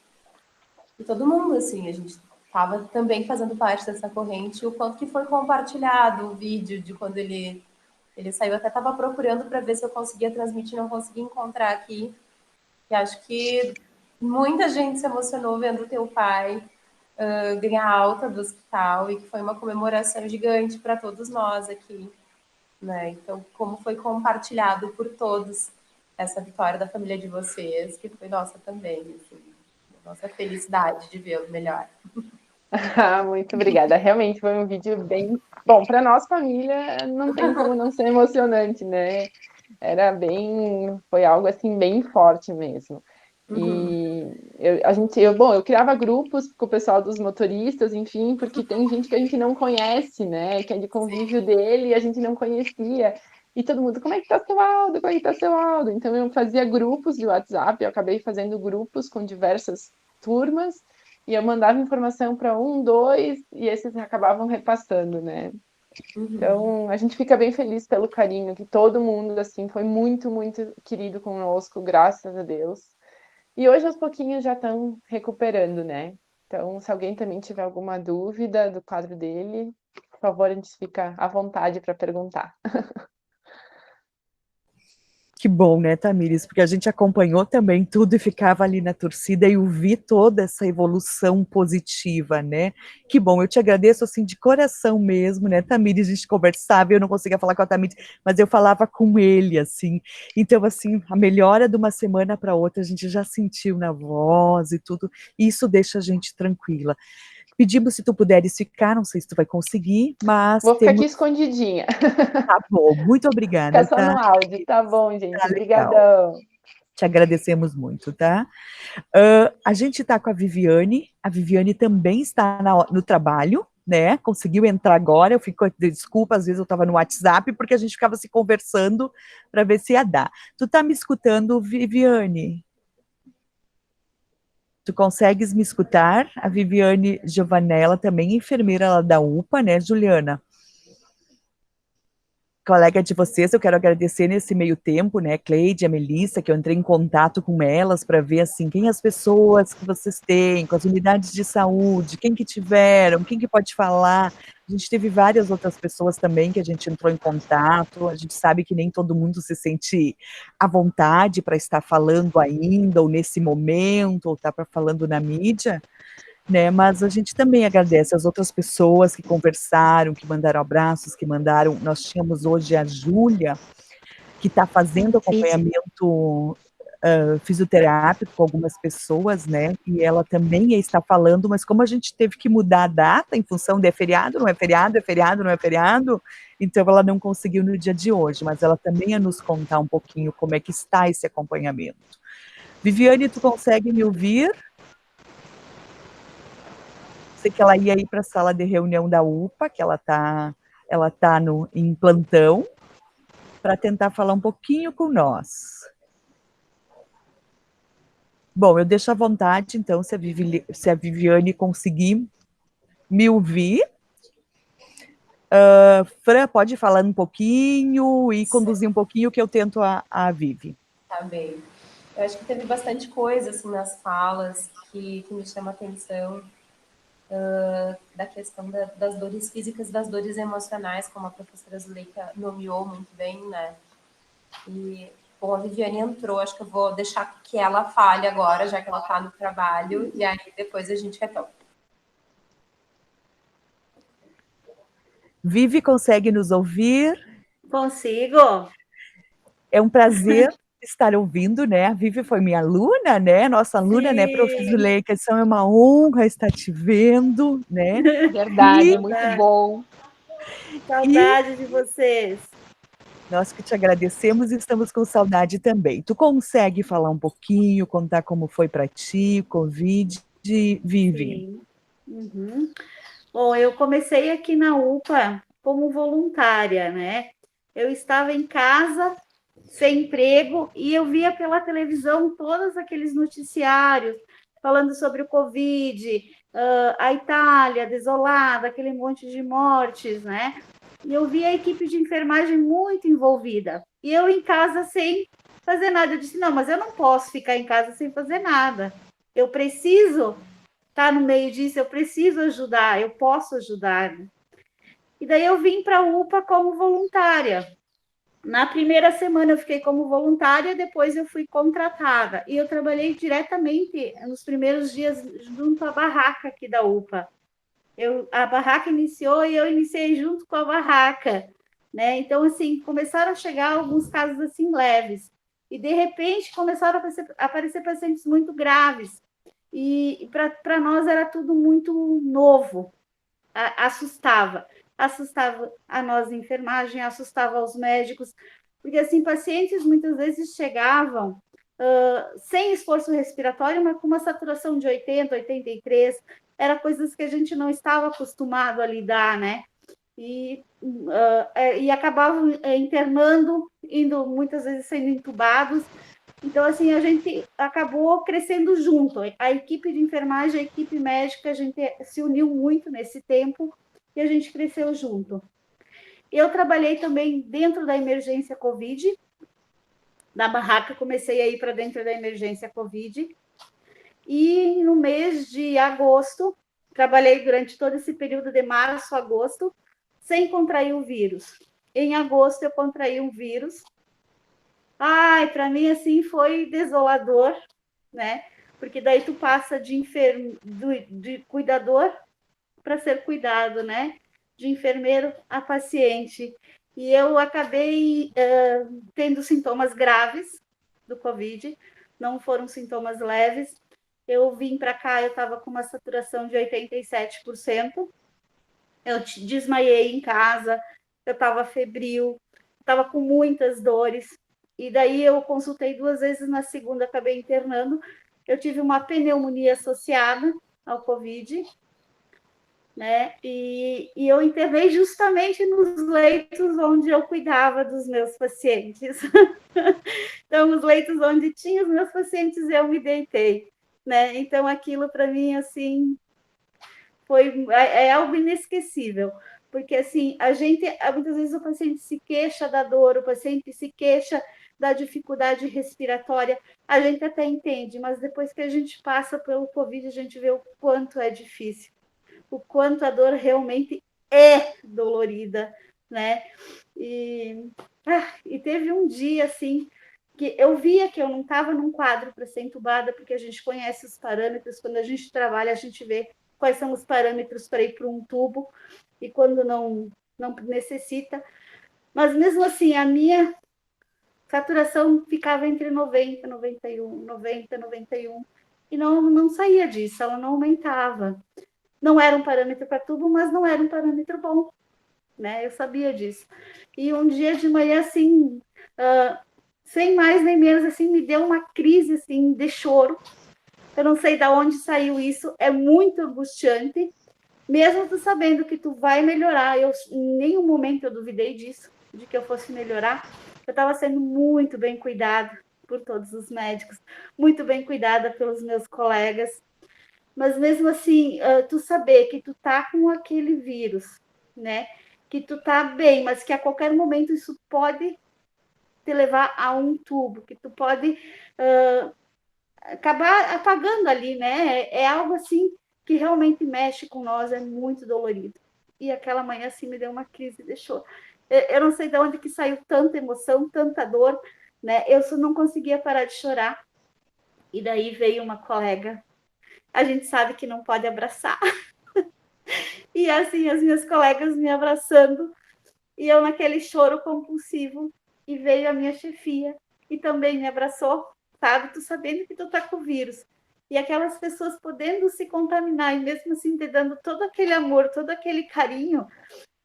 S4: e todo mundo, assim, a gente estava também fazendo parte dessa corrente, o quanto que foi compartilhado o vídeo de quando ele saiu, até estava procurando para ver se eu conseguia transmitir, não consegui encontrar aqui, e acho que muita gente se emocionou vendo o teu pai ganhar alta do hospital, e que foi uma comemoração gigante para todos nós aqui, né? Então, como foi compartilhado por todos essa vitória da família de vocês, que foi nossa também, assim, nossa felicidade de vê-lo melhor.
S7: Muito obrigada. Realmente foi um vídeo bem bom para nossa família, não tem como não ser emocionante, né? Foi algo assim bem forte mesmo. E eu criava grupos com o pessoal dos motoristas, enfim, porque tem gente que a gente não conhece, né? Que é de convívio dele e a gente não conhecia. E todo mundo, como é que tá seu Aldo? Como é que tá seu Aldo? Então eu fazia grupos de WhatsApp, eu acabei fazendo grupos com diversas turmas, e eu mandava informação para um, dois, e esses acabavam repassando, né? Então, a gente fica bem feliz pelo carinho, que todo mundo, assim, foi muito, muito querido conosco, graças a Deus. E hoje, aos pouquinhos, já estão recuperando, né? Então, se alguém também tiver alguma dúvida do quadro dele, por favor, a gente fica à vontade para perguntar.
S1: Que bom, né, Tamires? Porque a gente acompanhou também tudo e ficava ali na torcida e eu vi toda essa evolução positiva, né? Que bom, eu te agradeço, assim, de coração mesmo, né, Tamires? A gente conversava, eu não conseguia falar com a Tamires, mas eu falava com ele, assim. Então, assim, a melhora de uma semana para outra, a gente já sentiu na voz e tudo, e isso deixa a gente tranquila. Pedimos se tu puderes ficar, não sei se tu vai conseguir, mas
S7: Vou ficar aqui escondidinha.
S1: Tá bom, muito obrigada,
S7: Fica só no áudio, tá bom, gente?
S1: Tá legal.
S7: Obrigadão.
S1: Te agradecemos muito, tá? A gente está com a Viviane também está no trabalho, né? Conseguiu entrar agora, eu fico, desculpa, às vezes eu estava no WhatsApp, porque a gente ficava se conversando para ver se ia dar. Tu tá me escutando, Viviane? Tu consegues me escutar? A Viviane Giovanella, também enfermeira lá da UPA, né, Juliana? Colega de vocês, eu quero agradecer nesse meio tempo, né, Cleide, a Melissa, que eu entrei em contato com elas para ver, assim, quem as pessoas que vocês têm, com as unidades de saúde, quem que tiveram, quem que pode falar. A gente teve várias outras pessoas também que a gente entrou em contato, a gente sabe que nem todo mundo se sente à vontade para estar falando ainda, ou nesse momento, ou estar falando na mídia, né, mas a gente também agradece as outras pessoas que conversaram, que mandaram abraços, que mandaram, nós tínhamos hoje a Júlia, que está fazendo acompanhamento fisioterápico com algumas pessoas, né, e ela também está falando, mas como a gente teve que mudar a data em função de feriado, não é feriado, é feriado, não é feriado, então ela não conseguiu no dia de hoje, mas ela também ia nos contar um pouquinho como é que está esse acompanhamento. Viviane, tu consegue me ouvir? Sei que ela ia ir para a sala de reunião da UPA, que ela tá em plantão, para tentar falar um pouquinho com nós. Bom, eu deixo à vontade, então, se a Viviane conseguir me ouvir. Fran, pode falar um pouquinho e conduzir um pouquinho que eu tento a Vivi.
S4: Tá bem. Eu acho que teve bastante coisa assim nas falas que me chama a atenção, da questão das dores físicas, das dores emocionais, como a professora Zuleika nomeou muito bem, né? E, bom, a Viviane entrou, acho que eu vou deixar que ela fale agora, já que ela está no trabalho, e aí depois a gente retoma.
S1: Vivi, consegue nos ouvir?
S8: Consigo.
S1: É um prazer estar ouvindo, né? A Vivi foi minha aluna, né? Nossa aluna,
S8: Sim.
S1: né, professora Zuleika? Então é uma honra estar te vendo, né?
S3: Verdade, muito bom.
S8: Saudade de vocês.
S1: Nós que te agradecemos e estamos com saudade também. Tu consegue falar um pouquinho, contar como foi para ti, o Covid, Vivi?
S8: Sim. Uhum. Bom, eu comecei aqui na UPA como voluntária, né? Eu estava em casa, sem emprego, e eu via pela televisão todos aqueles noticiários falando sobre o Covid, a Itália desolada, aquele monte de mortes, né? E eu vi a equipe de enfermagem muito envolvida. E eu em casa sem fazer nada. Eu disse, não, mas eu não posso ficar em casa sem fazer nada. Eu preciso estar no meio disso, eu preciso ajudar, eu posso ajudar. E daí eu vim para a UPA como voluntária. Na primeira semana eu fiquei como voluntária, depois eu fui contratada. E eu trabalhei diretamente nos primeiros dias junto à barraca aqui da UPA. A barraca iniciou e eu iniciei junto com a barraca, né? Então, assim, começaram a chegar alguns casos assim leves. E, de repente, começaram a aparecer pacientes muito graves. E para nós era tudo muito novo. Assustava a nós, enfermagem, assustava os médicos, porque assim, pacientes muitas vezes chegavam sem esforço respiratório, mas com uma saturação de 80, 83, era coisas que a gente não estava acostumado a lidar, né? E acabavam internando, indo muitas vezes sendo entubados. Então, assim, a gente acabou crescendo junto. A equipe de enfermagem, a equipe médica, a gente se uniu muito nesse tempo e a gente cresceu junto. Eu trabalhei também dentro da emergência Covid, da barraca, comecei a ir para dentro da emergência Covid. E no mês de agosto, trabalhei durante todo esse período de março a agosto, sem contrair o vírus. Em agosto, eu contraí um vírus. Ai, para mim, assim, foi desolador, né? Porque daí tu passa de cuidador para ser cuidado, né? De enfermeiro a paciente. E eu acabei tendo sintomas graves do Covid, não foram sintomas leves. Eu vim para cá, eu estava com uma saturação de 87%. Eu desmaiei em casa, eu estava febril, estava com muitas dores. E daí eu consultei 2 vezes, na segunda acabei internando. Eu tive uma pneumonia associada ao Covid, né? E eu internei justamente nos leitos onde eu cuidava dos meus pacientes. Então, os leitos onde tinha os meus pacientes, eu me deitei, né? Então, aquilo para mim, assim, é algo inesquecível, porque assim, muitas vezes o paciente se queixa da dor, o paciente se queixa da dificuldade respiratória, a gente até entende, mas depois que a gente passa pelo Covid, a gente vê o quanto é difícil, o quanto a dor realmente é dolorida, né? E teve um dia assim que eu via que eu não estava num quadro para ser entubada, porque a gente conhece os parâmetros, quando a gente trabalha, a gente vê quais são os parâmetros para ir para um tubo e quando não necessita. Mas mesmo assim, a minha saturação ficava entre 90, 91, 90, 91 e não saía disso, ela não aumentava. Não era um parâmetro para tubo, mas não era um parâmetro bom, né? Eu sabia disso. E um dia de manhã, assim, sem mais nem menos, assim, me deu uma crise, assim, de choro. Eu não sei de onde saiu isso, é muito angustiante, mesmo tu sabendo que tu vai melhorar. Em nenhum momento eu duvidei disso, de que eu fosse melhorar. Eu estava sendo muito bem cuidada por todos os médicos, muito bem cuidada pelos meus colegas, mas mesmo assim, tu saber que tu tá com aquele vírus, né, que tu tá bem, mas que a qualquer momento isso pode te levar a um tubo, que tu pode acabar apagando ali, né, é algo assim que realmente mexe com nós, é muito dolorido. E aquela manhã assim me deu uma crise, deixou. Eu não sei de onde que saiu tanta emoção, tanta dor, né? Eu só não conseguia parar de chorar. E daí veio uma colega. A gente sabe que não pode abraçar. E assim, as minhas colegas me abraçando, e eu naquele choro compulsivo, e veio a minha chefia, e também me abraçou, sabe? Tu sabendo que tu tá com o vírus. E aquelas pessoas podendo se contaminar, e mesmo assim te dando todo aquele amor, todo aquele carinho,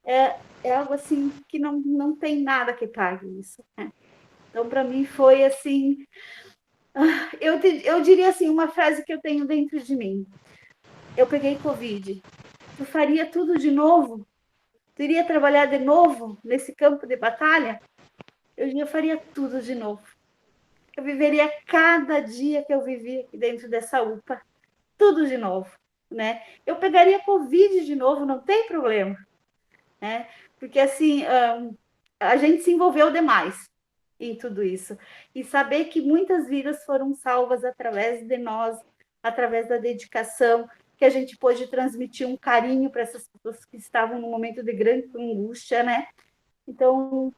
S8: é algo assim que não tem nada que pague isso, né? Então, para mim, foi assim... Eu diria assim, uma frase que eu tenho dentro de mim. Eu peguei Covid. Tu faria tudo de novo? Tu iria trabalhar de novo nesse campo de batalha? Eu já faria tudo de novo. Eu viveria cada dia que eu vivi aqui dentro dessa UPA, tudo de novo, né? Eu pegaria Covid de novo, não tem problema, né? Porque assim, a gente se envolveu demais em tudo isso. E saber que muitas vidas foram salvas através de nós, através da dedicação, que a gente pôde transmitir um carinho para essas pessoas que estavam num momento de grande angústia, né? Então,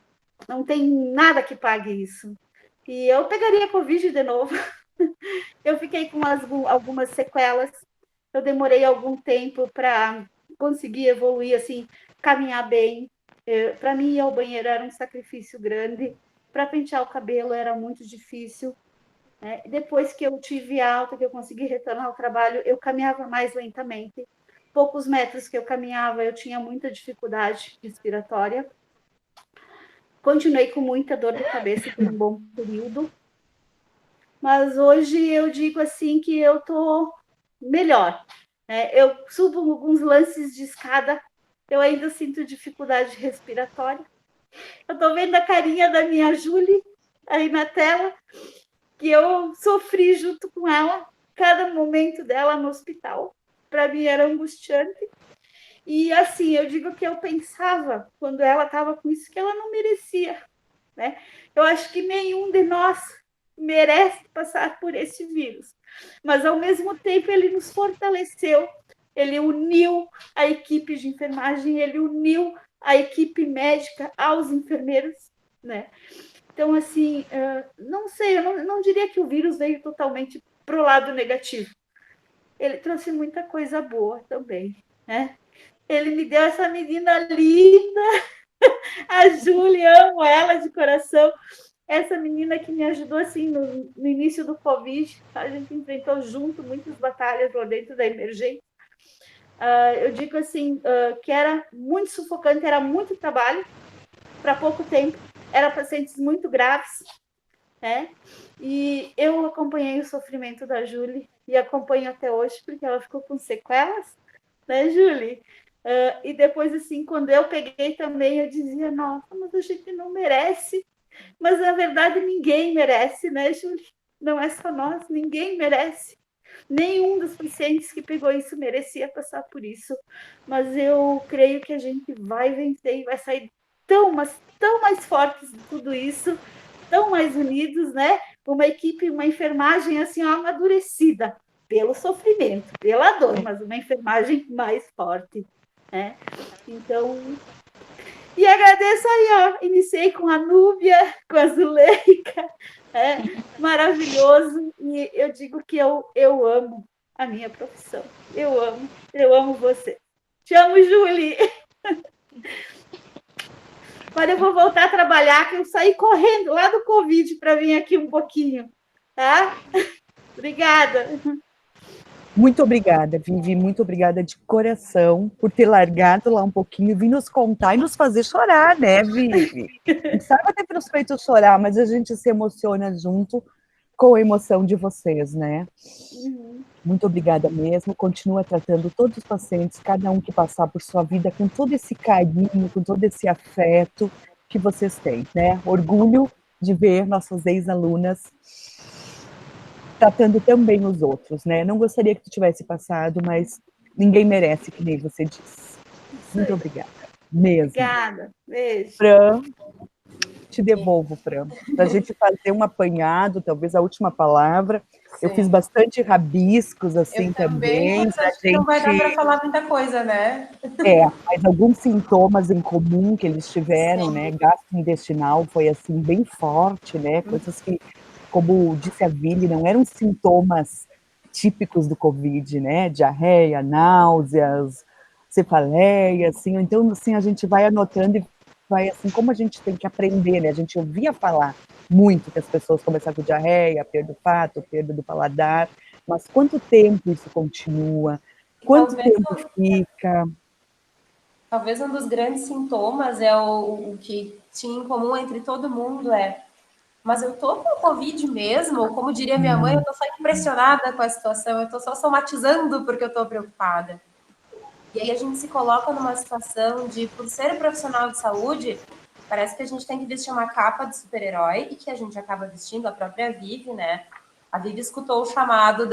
S8: não tem nada que pague isso. E eu pegaria Covid de novo. Eu fiquei com algumas sequelas. Eu demorei algum tempo para conseguir evoluir, assim, caminhar bem. Para mim, ir ao banheiro era um sacrifício grande. Para pentear o cabelo era muito difícil. Né? Depois que eu tive alta, que eu consegui retornar ao trabalho, eu caminhava mais lentamente. Poucos metros que eu caminhava, eu tinha muita dificuldade respiratória. Continuei com muita dor de cabeça por um bom período. Mas hoje eu digo assim que eu estou melhor. Né? Eu subo alguns lances de escada, eu ainda sinto dificuldade respiratória. Eu estou vendo a carinha da minha Júlia aí na tela, que eu sofri junto com ela, cada momento dela no hospital. Para mim era angustiante. E assim, eu digo que eu pensava, quando ela estava com isso, que ela não merecia. Né? Eu acho que nenhum de nós merece passar por esse vírus. Mas, ao mesmo tempo, ele nos fortaleceu, ele uniu a equipe de enfermagem, ele uniu a equipe médica aos enfermeiros, né? Então, assim, não sei, eu não diria que o vírus veio totalmente para o lado negativo. Ele trouxe muita coisa boa também, né? Ele me deu essa menina linda, a Júlia, amo ela de coração. Essa menina que me ajudou assim no início do Covid, a gente enfrentou junto muitas batalhas lá dentro da emergência. Eu digo assim, que era muito sufocante, era muito trabalho para pouco tempo, eram pacientes muito graves, né? E eu acompanhei o sofrimento da Júlia e acompanho até hoje, porque ela ficou com sequelas, né, Júlia? E depois, assim, quando eu peguei também, eu dizia, nossa, mas a gente não merece. Mas, na verdade, ninguém merece, né, Júlia? Não é só nós, ninguém merece. Nenhum dos pacientes que pegou isso merecia passar por isso. Mas eu creio que a gente vai vencer e vai sair tão mais fortes de tudo isso, tão mais unidos, né? Uma equipe, uma enfermagem assim, ó, amadurecida pelo sofrimento, pela dor, mas uma enfermagem mais forte, né? Então... E agradeço aí, ó, iniciei com a Núbia, com a Zuleika, maravilhoso, e eu digo que eu amo a minha profissão, eu amo você. Te amo, Julie. Agora eu vou voltar a trabalhar, que eu saí correndo lá do Covid para vir aqui um pouquinho, tá? Obrigada.
S1: Muito obrigada, Vivi, muito obrigada de coração por ter largado lá um pouquinho, vir nos contar e nos fazer chorar, né, Vivi? Não precisava ter nos feito chorar, mas a gente se emociona junto com a emoção de vocês, né? Muito obrigada mesmo, continua tratando todos os pacientes, cada um que passar por sua vida, com todo esse carinho, com todo esse afeto que vocês têm, né? Orgulho de ver nossas ex-alunas tratando também os outros, né? Não gostaria que tu tivesse passado, mas ninguém merece, que nem você disse. Muito obrigada, mesmo.
S8: Obrigada, beijo.
S1: Fran, te devolvo, Fran, para a gente fazer um apanhado, talvez a última palavra. Sim. Eu fiz bastante rabiscos, assim, também.
S4: Mas acho que não vai dar para falar muita coisa, né?
S1: Mas alguns sintomas em comum que eles tiveram, sim, né? Gastrointestinal foi, assim, bem forte, né? Coisas que, como disse a Vili, não eram sintomas típicos do Covid, né? Diarreia, náuseas, cefaleia, assim. Então, assim, a gente vai anotando e vai, assim, como a gente tem que aprender, né? A gente ouvia falar muito que as pessoas começaram com diarreia, perda do fato, perda do paladar, mas quanto tempo isso continua? Quanto tempo fica?
S4: Talvez um dos grandes sintomas é o que tinha em comum entre todo mundo mas eu tô com Covid mesmo? Como diria minha mãe, eu tô só impressionada com a situação, eu tô só somatizando porque eu tô preocupada. E aí a gente se coloca numa situação de, por ser profissional de saúde, parece que a gente tem que vestir uma capa de super-herói e que a gente acaba vestindo, a própria Vivi, né? A Vivi escutou o chamado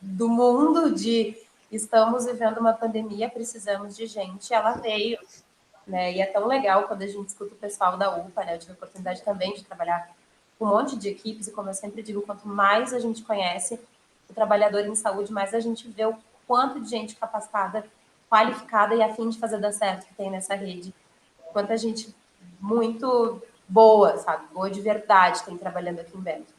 S4: do mundo de estamos vivendo uma pandemia, precisamos de gente, ela veio, né? E é tão legal quando a gente escuta o pessoal da UPA, né? Eu tive a oportunidade também de trabalhar com um monte de equipes e, como eu sempre digo, quanto mais a gente conhece o trabalhador em saúde, mais a gente vê o quanto de gente capacitada, qualificada e a fim de fazer dar certo que tem nessa rede. Quanta gente muito boa, sabe? Boa de verdade tem trabalhando aqui em Bento.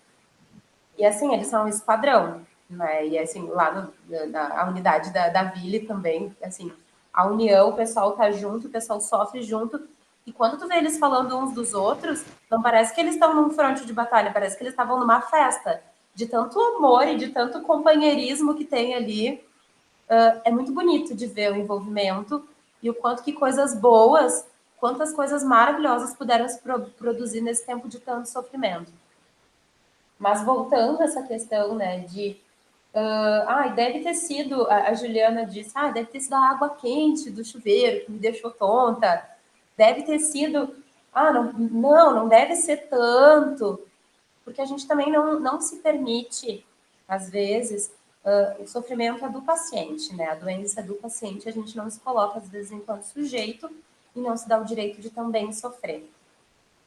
S4: E assim, eles são um esquadrão, né? E assim, lá na unidade da Ville também, assim, a união, o pessoal tá junto, o pessoal sofre junto. E quando tu vê eles falando uns dos outros, não parece que eles estão num fronte de batalha, parece que eles estavam numa festa. De tanto amor e de tanto companheirismo que tem ali. É muito bonito de ver o envolvimento e o quanto que coisas boas, quantas coisas maravilhosas puderam se produzir nesse tempo de tanto sofrimento. Mas voltando a essa questão, né, de deve ter sido, a Juliana disse, deve ter sido a água quente do chuveiro que me deixou tonta, deve ter sido, não deve ser tanto, porque a gente também não se permite, às vezes, o sofrimento é do paciente, né? A doença é do paciente, a gente não se coloca, às vezes, enquanto sujeito e não se dá o direito de também sofrer.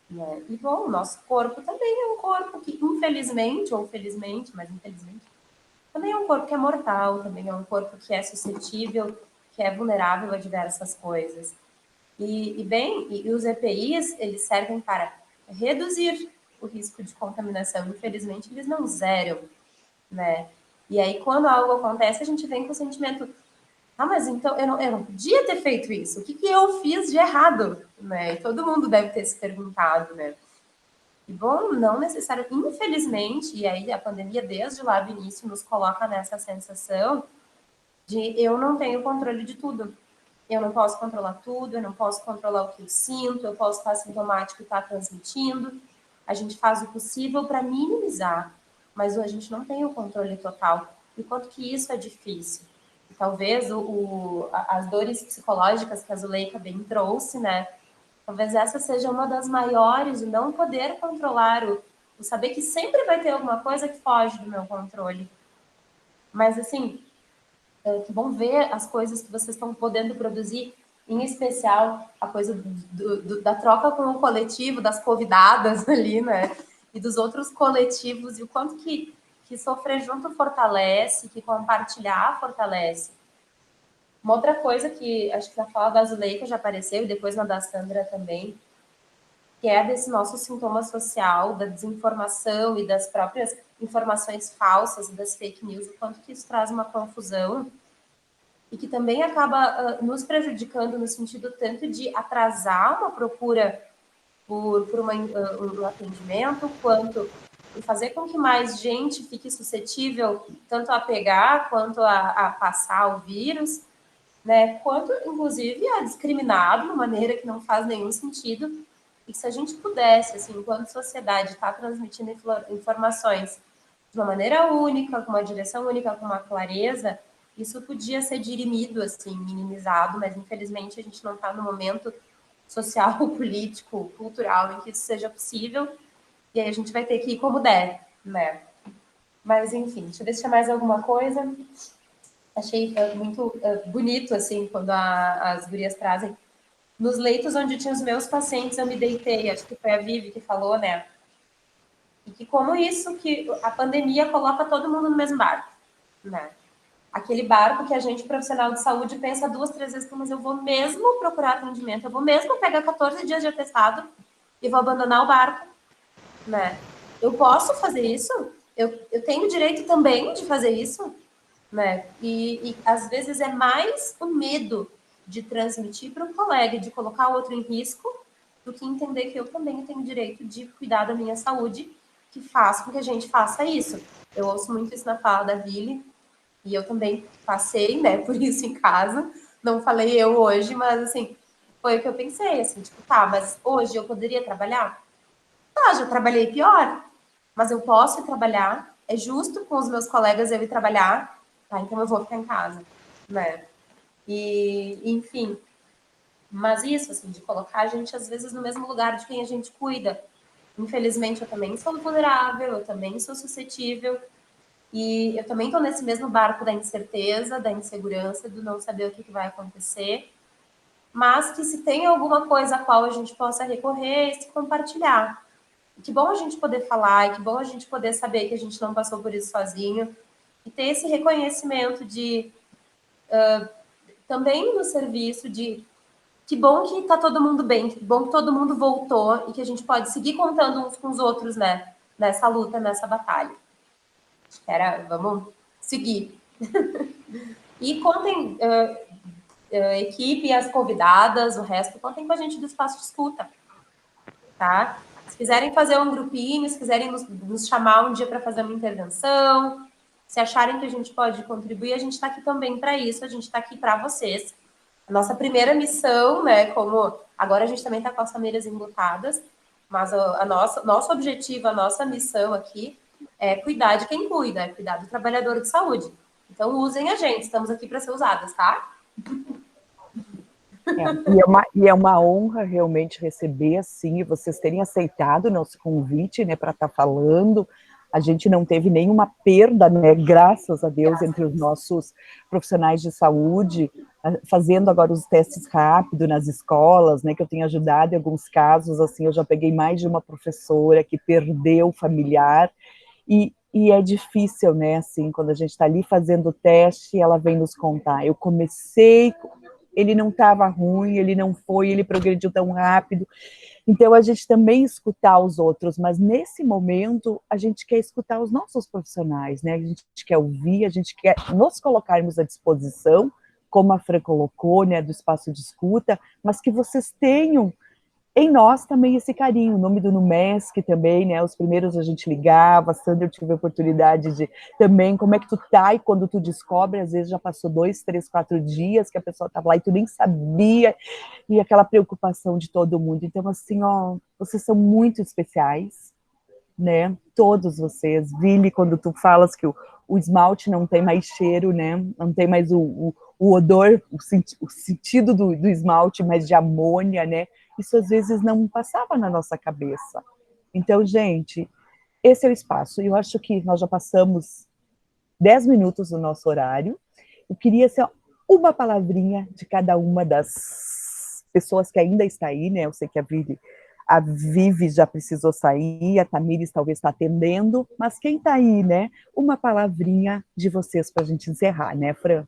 S4: Né? E, bom, o nosso corpo também é um corpo que, infelizmente, ou felizmente, mas infelizmente, também é um corpo que é mortal, também é um corpo que é suscetível, que é vulnerável a diversas coisas. E os EPIs, eles servem para reduzir o risco de contaminação. Infelizmente, eles não zeram, né? E aí, quando algo acontece, a gente vem com o sentimento, mas então eu não podia ter feito isso. O que eu fiz de errado? Né? E todo mundo deve ter se perguntado, né? E, bom, não necessário, infelizmente, e aí a pandemia, desde lá do início, nos coloca nessa sensação de eu não tenho controle de tudo. Eu não posso controlar tudo, eu não posso controlar o que eu sinto, eu posso estar sintomático e estar transmitindo. A gente faz o possível para minimizar, mas a gente não tem o controle total. E quanto que isso é difícil. E talvez as dores psicológicas que a Zuleika bem trouxe, né? Talvez essa seja uma das maiores, o não poder controlar, o saber que sempre vai ter alguma coisa que foge do meu controle. Mas, assim, que bom ver as coisas que vocês estão podendo produzir, em especial a coisa da troca com o coletivo, das convidadas ali, né? E dos outros coletivos, e o quanto que sofrer junto fortalece, que compartilhar fortalece. Uma outra coisa que acho que na fala da Zuleika já apareceu, e depois na da Sandra também, que é desse nosso sintoma social, da desinformação e das próprias informações falsas e das fake news, o quanto que isso traz uma confusão e que também acaba nos prejudicando no sentido tanto de atrasar uma procura por um atendimento, quanto e fazer com que mais gente fique suscetível tanto a pegar quanto a passar o vírus, né, quanto, inclusive, a discriminar de uma maneira que não faz nenhum sentido. E se a gente pudesse, assim, enquanto sociedade, estar transmitindo informações de uma maneira única, com uma direção única, com uma clareza, isso podia ser dirimido, assim, minimizado, mas, infelizmente, a gente não está no momento social, político, cultural em que isso seja possível, e aí a gente vai ter que ir como der, né? Mas, enfim, deixa eu ver se tinha mais alguma coisa. Achei muito bonito, assim, quando as gurias trazem. Nos leitos onde tinha os meus pacientes, eu me deitei, acho que foi a Vivi que falou, né? E que como isso, que a pandemia coloca todo mundo no mesmo barco, né? Aquele barco que a gente, profissional de saúde, pensa 2, 3 vezes, mas eu vou mesmo procurar atendimento, eu vou mesmo pegar 14 dias de atestado e vou abandonar o barco, né? Eu posso fazer isso? Eu tenho direito também de fazer isso, né? E às vezes é mais o medo de transmitir para um colega, de colocar o outro em risco, do que entender que eu também tenho direito de cuidar da minha saúde, que faz com que a gente faça isso. Eu ouço muito isso na fala da Vili, e eu também passei, né, por isso em casa. Não falei eu hoje, mas, assim, foi o que eu pensei, assim, tipo, tá, mas hoje eu poderia trabalhar? Tá, já trabalhei pior, mas eu posso ir trabalhar, é justo com os meus colegas eu ir trabalhar, tá, então eu vou ficar em casa, né? E, enfim, mas isso, assim, de colocar a gente, às vezes, no mesmo lugar de quem a gente cuida. Infelizmente, eu também sou vulnerável, eu também sou suscetível, e eu também estou nesse mesmo barco da incerteza, da insegurança, do não saber o que vai acontecer, mas que se tem alguma coisa a qual a gente possa recorrer e se compartilhar. E que bom a gente poder falar, e que bom a gente poder saber que a gente não passou por isso sozinho, e ter esse reconhecimento de, também no serviço, de que bom que está todo mundo bem, que bom que todo mundo voltou e que a gente pode seguir contando uns com os outros, né, nessa luta, nessa batalha. Vamos seguir. E contem, equipe e as convidadas, o resto, contem com a gente do espaço de escuta, tá? Se quiserem fazer um grupinho, se quiserem nos chamar um dia para fazer uma intervenção, se acharem que a gente pode contribuir, a gente está aqui também para isso, a gente está aqui para vocês. A nossa primeira missão, né, como agora a gente também está com as famílias enlutadas, mas nosso objetivo, a nossa missão aqui é cuidar de quem cuida, é cuidar do trabalhador de saúde. Então, usem a gente, estamos aqui para ser usadas, tá?
S1: E é uma honra realmente receber, assim, vocês terem aceitado o nosso convite, né, para estar falando. A gente não teve nenhuma perda, né, graças a Deus, entre os nossos profissionais de saúde, fazendo agora os testes rápidos nas escolas, né, que eu tenho ajudado em alguns casos, assim, eu já peguei mais de uma professora que perdeu o familiar, e é difícil, né, assim, quando a gente está ali fazendo o teste, ela vem nos contar, eu comecei, ele não estava ruim, ele não foi, ele progrediu tão rápido. Então, a gente também escutar os outros, mas nesse momento, a gente quer escutar os nossos profissionais, né? A gente quer ouvir, a gente quer nos colocarmos à disposição, como a Fran colocou, né, do espaço de escuta, mas que vocês tenham em nós também esse carinho, o nome do Numesc também, né, os primeiros a gente ligava, a Sandra, eu tive a oportunidade de também, como é que tu tá, e quando tu descobre, às vezes já passou 2, 3, 4 dias que a pessoa estava lá e tu nem sabia, e aquela preocupação de todo mundo. Então, assim, ó, vocês são muito especiais, né, todos vocês. Vili, quando tu falas que o esmalte não tem mais cheiro, né, não tem mais o odor, o sentido do esmalte, mas de amônia, né, isso às vezes não passava na nossa cabeça. Então, gente, esse é o espaço. Eu acho que nós já passamos 10 minutos do nosso horário. Eu queria ser uma palavrinha de cada uma das pessoas que ainda está aí, né? Eu sei que a Vivi já precisou sair, a Tamires talvez está atendendo, mas quem está aí, né? Uma palavrinha de vocês para a gente encerrar, né, Fran?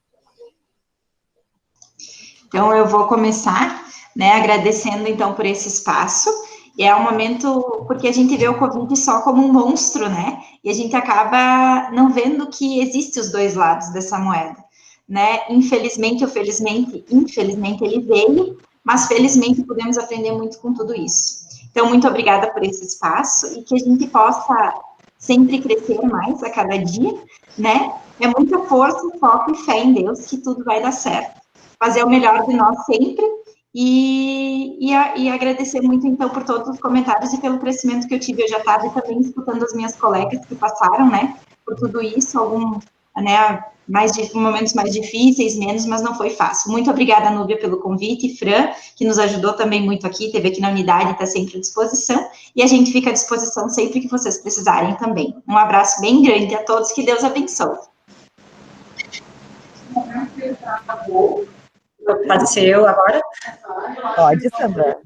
S2: Então, eu vou começar, né, agradecendo, então, por esse espaço, e é um momento, porque a gente vê o Covid só como um monstro, né, e a gente acaba não vendo que existem os dois lados dessa moeda, né, infelizmente ou felizmente, infelizmente ele veio, mas felizmente podemos aprender muito com tudo isso. Então, muito obrigada por esse espaço, e que a gente possa sempre crescer mais a cada dia, né? É muita força, foco e fé em Deus que tudo vai dar certo. Fazer o melhor de nós sempre e agradecer muito, então, por todos os comentários e pelo crescimento que eu tive. Eu já estava também escutando as minhas colegas que passaram, né, por tudo isso, né, momentos mais difíceis, menos, mas não foi fácil. Muito obrigada, Núbia, pelo convite, Fran, que nos ajudou também muito aqui, esteve aqui na unidade, está sempre à disposição, e a gente fica à disposição sempre que vocês precisarem também. Um abraço bem grande a todos, que Deus abençoe.
S6: Pode ser eu agora?
S1: Pode, Sandra.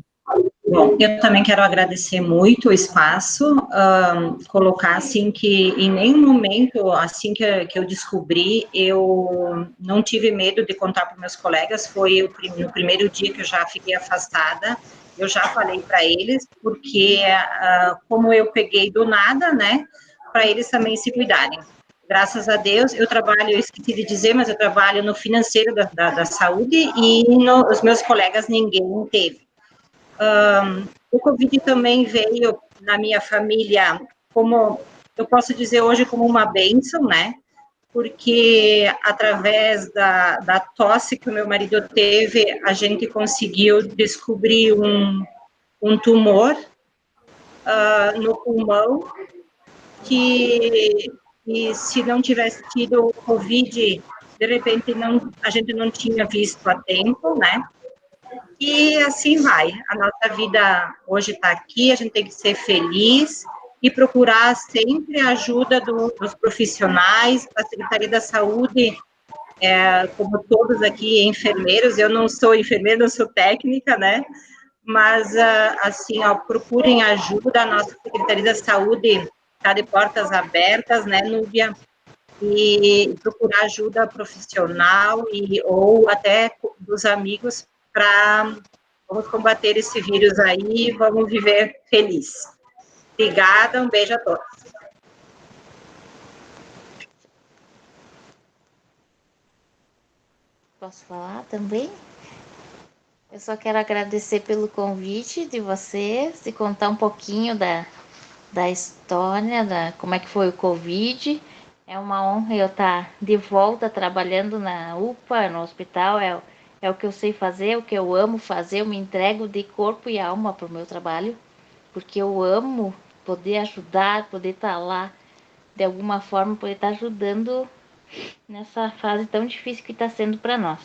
S6: Bom, eu também quero agradecer muito o espaço, colocar assim que em nenhum momento, assim que eu descobri, eu não tive medo de contar para meus colegas, foi no primeiro dia que eu já fiquei afastada, eu já falei para eles, porque como eu peguei do nada, né, para eles também se cuidarem. Graças a Deus, eu esqueci de dizer, mas eu trabalho no financeiro da saúde e os meus colegas ninguém teve. O Covid também veio na minha família, como eu posso dizer hoje, como uma bênção, né? Porque através da tosse que o meu marido teve, a gente conseguiu descobrir um tumor no pulmão, que se não tivesse tido o Covid, de repente a gente não tinha visto a tempo, né? E assim vai. A nossa vida hoje está aqui, a gente tem que ser feliz e procurar sempre a ajuda dos profissionais. A Secretaria da Saúde, como todos aqui, enfermeiros, eu não sou enfermeira, não sou técnica, né? Mas, assim, procurem ajuda. A nossa Secretaria da Saúde está de portas abertas, né, Núbia? E procurar ajuda profissional ou até dos amigos para vamos combater esse vírus aí e vamos viver feliz. Obrigada, um beijo a todos.
S3: Posso falar também? Eu só quero agradecer pelo convite de vocês e contar um pouquinho da história, como é que foi o Covid. É uma honra eu estar de volta trabalhando na UPA, no hospital. É o que eu sei fazer, é o que eu amo fazer. Eu me entrego de corpo e alma para o meu trabalho, porque eu amo poder ajudar, poder estar lá de alguma forma, poder estar ajudando nessa fase tão difícil que está sendo para nós.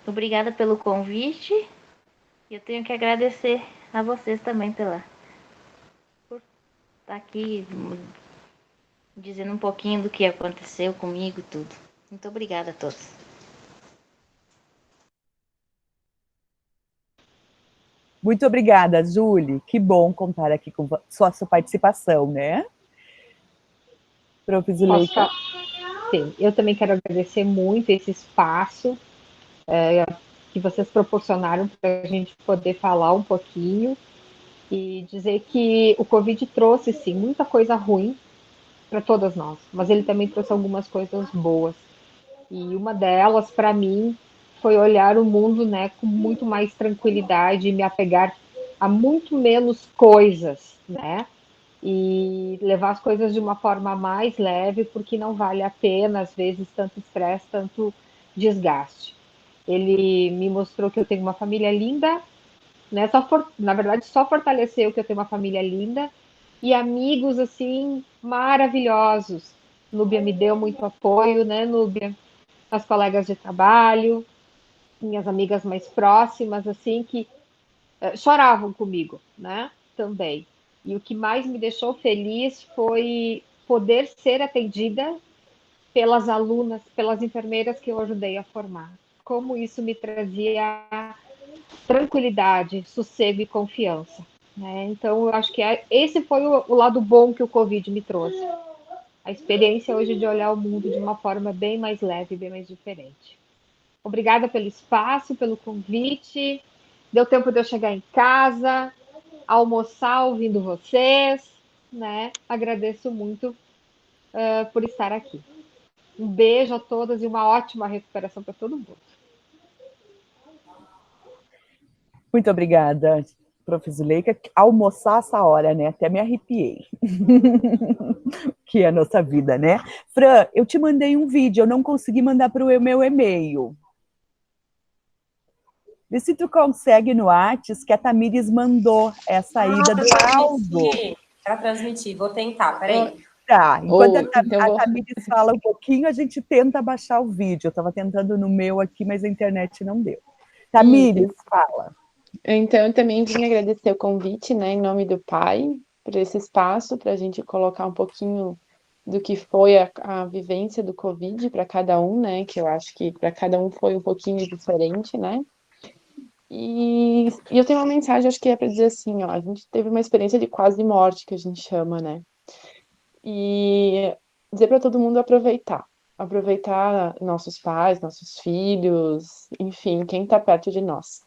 S3: Obrigada pelo convite. Eu tenho que agradecer a vocês também por estar aqui dizendo um pouquinho do que aconteceu comigo e tudo. Muito obrigada a todos.
S1: Muito obrigada, Julie. Que bom contar aqui com sua participação, né? Prof. Zuleika.
S9: Sim, eu também quero agradecer muito esse espaço que vocês proporcionaram para a gente poder falar um pouquinho e dizer que o Covid trouxe, sim, muita coisa ruim para todas nós, mas ele também trouxe algumas coisas boas. E uma delas, para mim, foi olhar o mundo, né, com muito mais tranquilidade e me apegar a muito menos coisas, né? E levar as coisas de uma forma mais leve, porque não vale a pena, às vezes, tanto estresse, tanto desgaste. Ele me mostrou que eu tenho uma família linda, né? Na verdade, só fortaleceu que eu tenho uma família linda e amigos, assim, maravilhosos. Núbia me deu muito apoio, né, Núbia? As colegas de trabalho, minhas amigas mais próximas, assim, que choravam comigo, né? Também. E o que mais me deixou feliz foi poder ser atendida pelas alunas, pelas enfermeiras que eu ajudei a formar. Como isso me trazia tranquilidade, sossego e confiança. Né? Então, eu acho que esse foi o lado bom que o Covid me trouxe. A experiência hoje de olhar o mundo de uma forma bem mais leve, bem mais diferente. Obrigada pelo espaço, pelo convite. Deu tempo de eu chegar em casa, almoçar ouvindo vocês, né? Agradeço muito por estar aqui. Um beijo a todas e uma ótima recuperação para todo mundo.
S1: Muito obrigada. Prof. Zuleika, almoçar essa hora, né? Até me arrepiei. Que é a nossa vida, né? Fran, eu te mandei um vídeo, eu não consegui mandar para o meu e-mail. Vê se tu consegue no Whats, que a Tamires mandou essa saída do Aldo.
S4: Para transmitir, vou tentar, peraí.
S1: Tá, enquanto
S7: então
S1: a Tamires fala um pouquinho, a gente tenta baixar o vídeo. Eu estava tentando no meu aqui, mas a internet não deu. Tamires, fala.
S7: Então, eu também vim agradecer o convite, né, em nome do pai, por esse espaço, para a gente colocar um pouquinho do que foi a vivência do Covid para cada um, né, que eu acho que para cada um foi um pouquinho diferente, né. E eu tenho uma mensagem, acho que é para dizer assim, ó, a gente teve uma experiência de quase morte, que a gente chama, né, e dizer para todo mundo aproveitar nossos pais, nossos filhos, enfim, quem está perto de nós.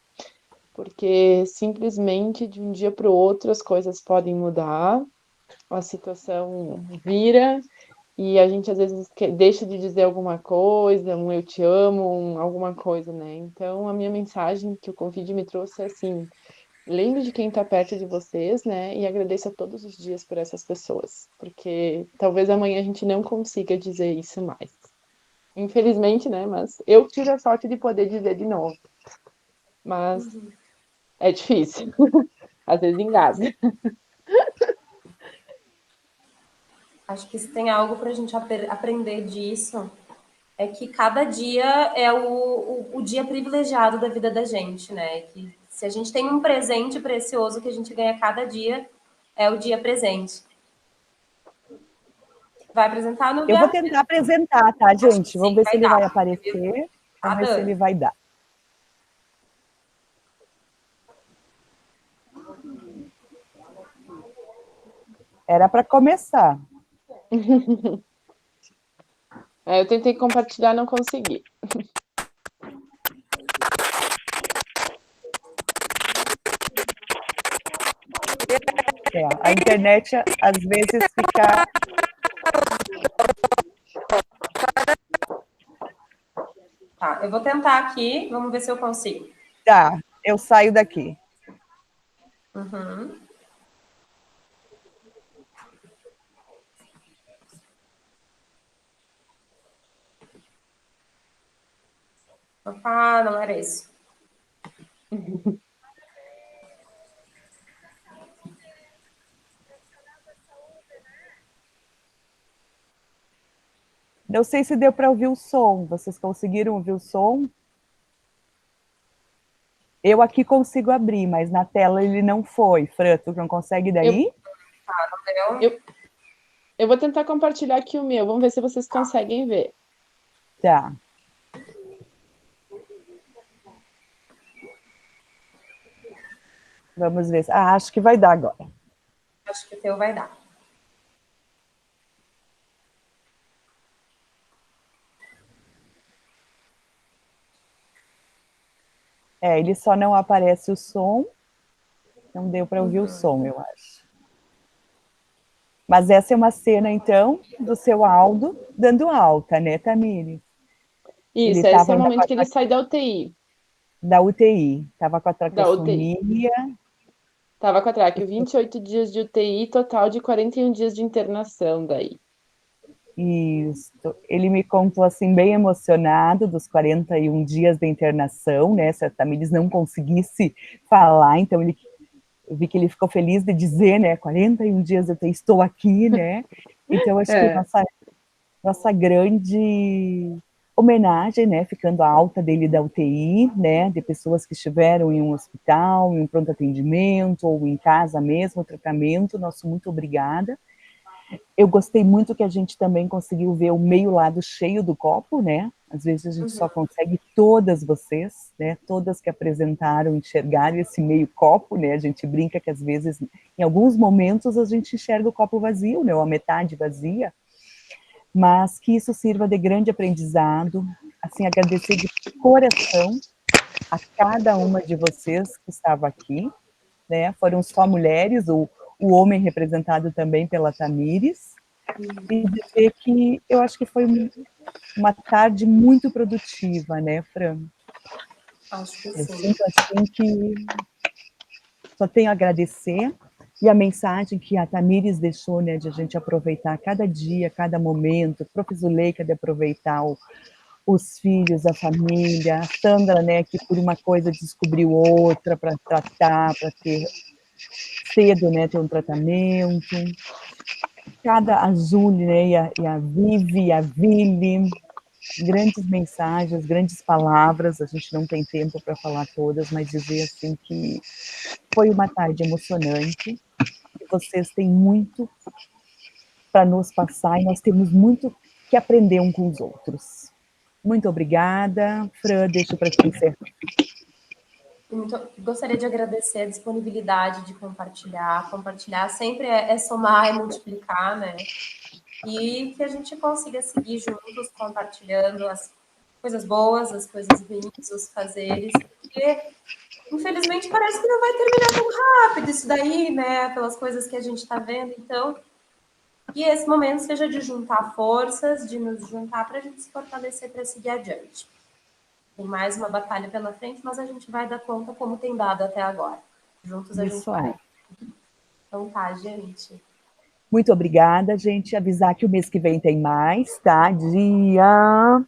S7: Porque simplesmente de um dia para o outro as coisas podem mudar, a situação vira e a gente às vezes deixa de dizer alguma coisa, um eu te amo, alguma coisa, né? Então a minha mensagem que o Covid me trouxe é assim: lembre de quem está perto de vocês, né? E agradeça todos os dias por essas pessoas, porque talvez amanhã a gente não consiga dizer isso mais. Infelizmente, né? Mas eu tive a sorte de poder dizer de novo. Mas é difícil. Às vezes engasga.
S4: Acho que se tem algo para a gente aprender disso, é que cada dia é o dia privilegiado da vida da gente, né? Que se a gente tem um presente precioso que a gente ganha cada dia, é o dia presente. Vai apresentar no
S1: Eu vou tentar apresentar, tá, gente? Vamos ver se ele vai aparecer. Vamos ver se ele vai dar. Era para começar.
S7: Eu tentei compartilhar, não consegui.
S1: A internet às vezes fica...
S4: Tá, eu vou tentar aqui, vamos ver se eu consigo.
S1: Tá, eu saio daqui.
S4: Uhum. Opa, não era isso.
S1: Não sei se deu para ouvir o som. Vocês conseguiram ouvir o som? Eu aqui consigo abrir, mas na tela ele não foi. Fran, tu não consegue daí?
S7: Eu vou tentar compartilhar aqui o meu. Vamos ver se vocês conseguem ver.
S1: Tá. Vamos ver. Acho que vai dar agora.
S4: Acho que o teu vai dar.
S1: Ele só não aparece o som. Não deu para ouvir o som, eu acho. Mas essa é uma cena, então, do seu Aldo dando alta, né, Tamires?
S7: Isso, esse é o momento que ele sai da UTI.
S1: Da UTI. Estava com a traqueotomia.
S7: Estava com a traqueo, 28 dias de UTI, total de 41 dias de internação daí.
S1: Isso. Ele me contou, assim, bem emocionado dos 41 dias de internação, né? Se a Tamires não conseguisse falar, então eu vi que ele ficou feliz de dizer, né? 41 dias eu estou aqui, né? Então, acho que nossa grande homenagem, né? Ficando a alta dele da UTI, né? De pessoas que estiveram em um hospital, em um pronto atendimento, ou em casa mesmo, tratamento. Nosso muito obrigada. Eu gostei muito que a gente também conseguiu ver o meio lado cheio do copo, né? Às vezes a gente só consegue, todas vocês, né? Todas que apresentaram, enxergaram esse meio copo, né? A gente brinca que às vezes, em alguns momentos, a gente enxerga o copo vazio, né? Ou a metade vazia. Mas que isso sirva de grande aprendizado, assim, agradecer de coração a cada uma de vocês que estava aqui, né? Foram só mulheres, o homem representado também pela Tamires, e dizer que eu acho que foi uma tarde muito produtiva, né, Fran?
S4: Acho que
S1: eu
S4: sim.
S1: sinto assim que só tenho a agradecer. E a mensagem que a Tamires deixou, né, de a gente aproveitar cada dia, cada momento, a Prof. Zuleika de aproveitar os filhos, a família, a Sandra, né, que por uma coisa descobriu outra para tratar, para ter cedo, né, ter um tratamento. Cada Azul, né, e a Vivi, a Vili, grandes mensagens, grandes palavras, a gente não tem tempo para falar todas, mas dizer assim que foi uma tarde emocionante, que vocês têm muito para nos passar e nós temos muito que aprender um com os outros. Muito obrigada. Fran, deixo para te encerrar.
S4: Gostaria de agradecer a disponibilidade de compartilhar. Compartilhar sempre é somar, é multiplicar, né? E que a gente consiga seguir juntos, compartilhando as coisas boas, as coisas ruins, os fazeres, porque, infelizmente, parece que não vai terminar tão rápido isso daí, né? Pelas coisas que a gente está vendo. Então, que esse momento seja de juntar forças, de nos juntar para a gente se fortalecer para seguir adiante. Tem mais uma batalha pela frente, mas a gente vai dar conta como tem dado até agora. Juntos a gente vai. Então tá, gente.
S1: Muito obrigada, gente. Avisar que o mês que vem tem mais, tá? Dia...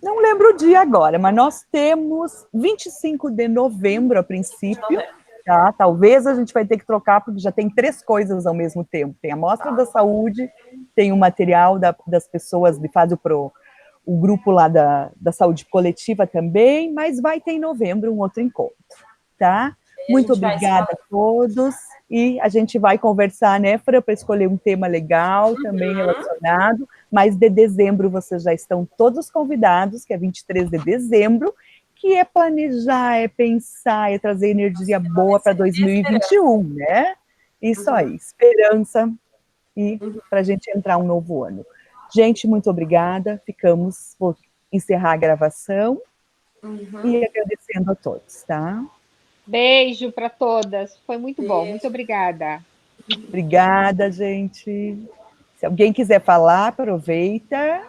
S1: Não lembro o dia agora, mas nós temos 25 de novembro, a princípio. Tá? Talvez a gente vai ter que trocar, porque já tem 3 coisas ao mesmo tempo. Tem a Mostra da Saúde, tem o material das pessoas que fazem o grupo lá da saúde coletiva também, mas vai ter em novembro um outro encontro, tá? Muito obrigada a todos, e a gente vai conversar, né, Fran, para escolher um tema legal, também relacionado, mas de dezembro vocês já estão todos convidados, que é 23 de dezembro, que é planejar, é pensar, é trazer energia boa para 2021, né? Isso aí, esperança e para a gente entrar um novo ano. Gente, muito obrigada, vou encerrar a gravação e agradecendo a todos, tá?
S9: Beijo para todas, foi muito bom, muito obrigada.
S1: Obrigada, gente. Se alguém quiser falar, aproveita.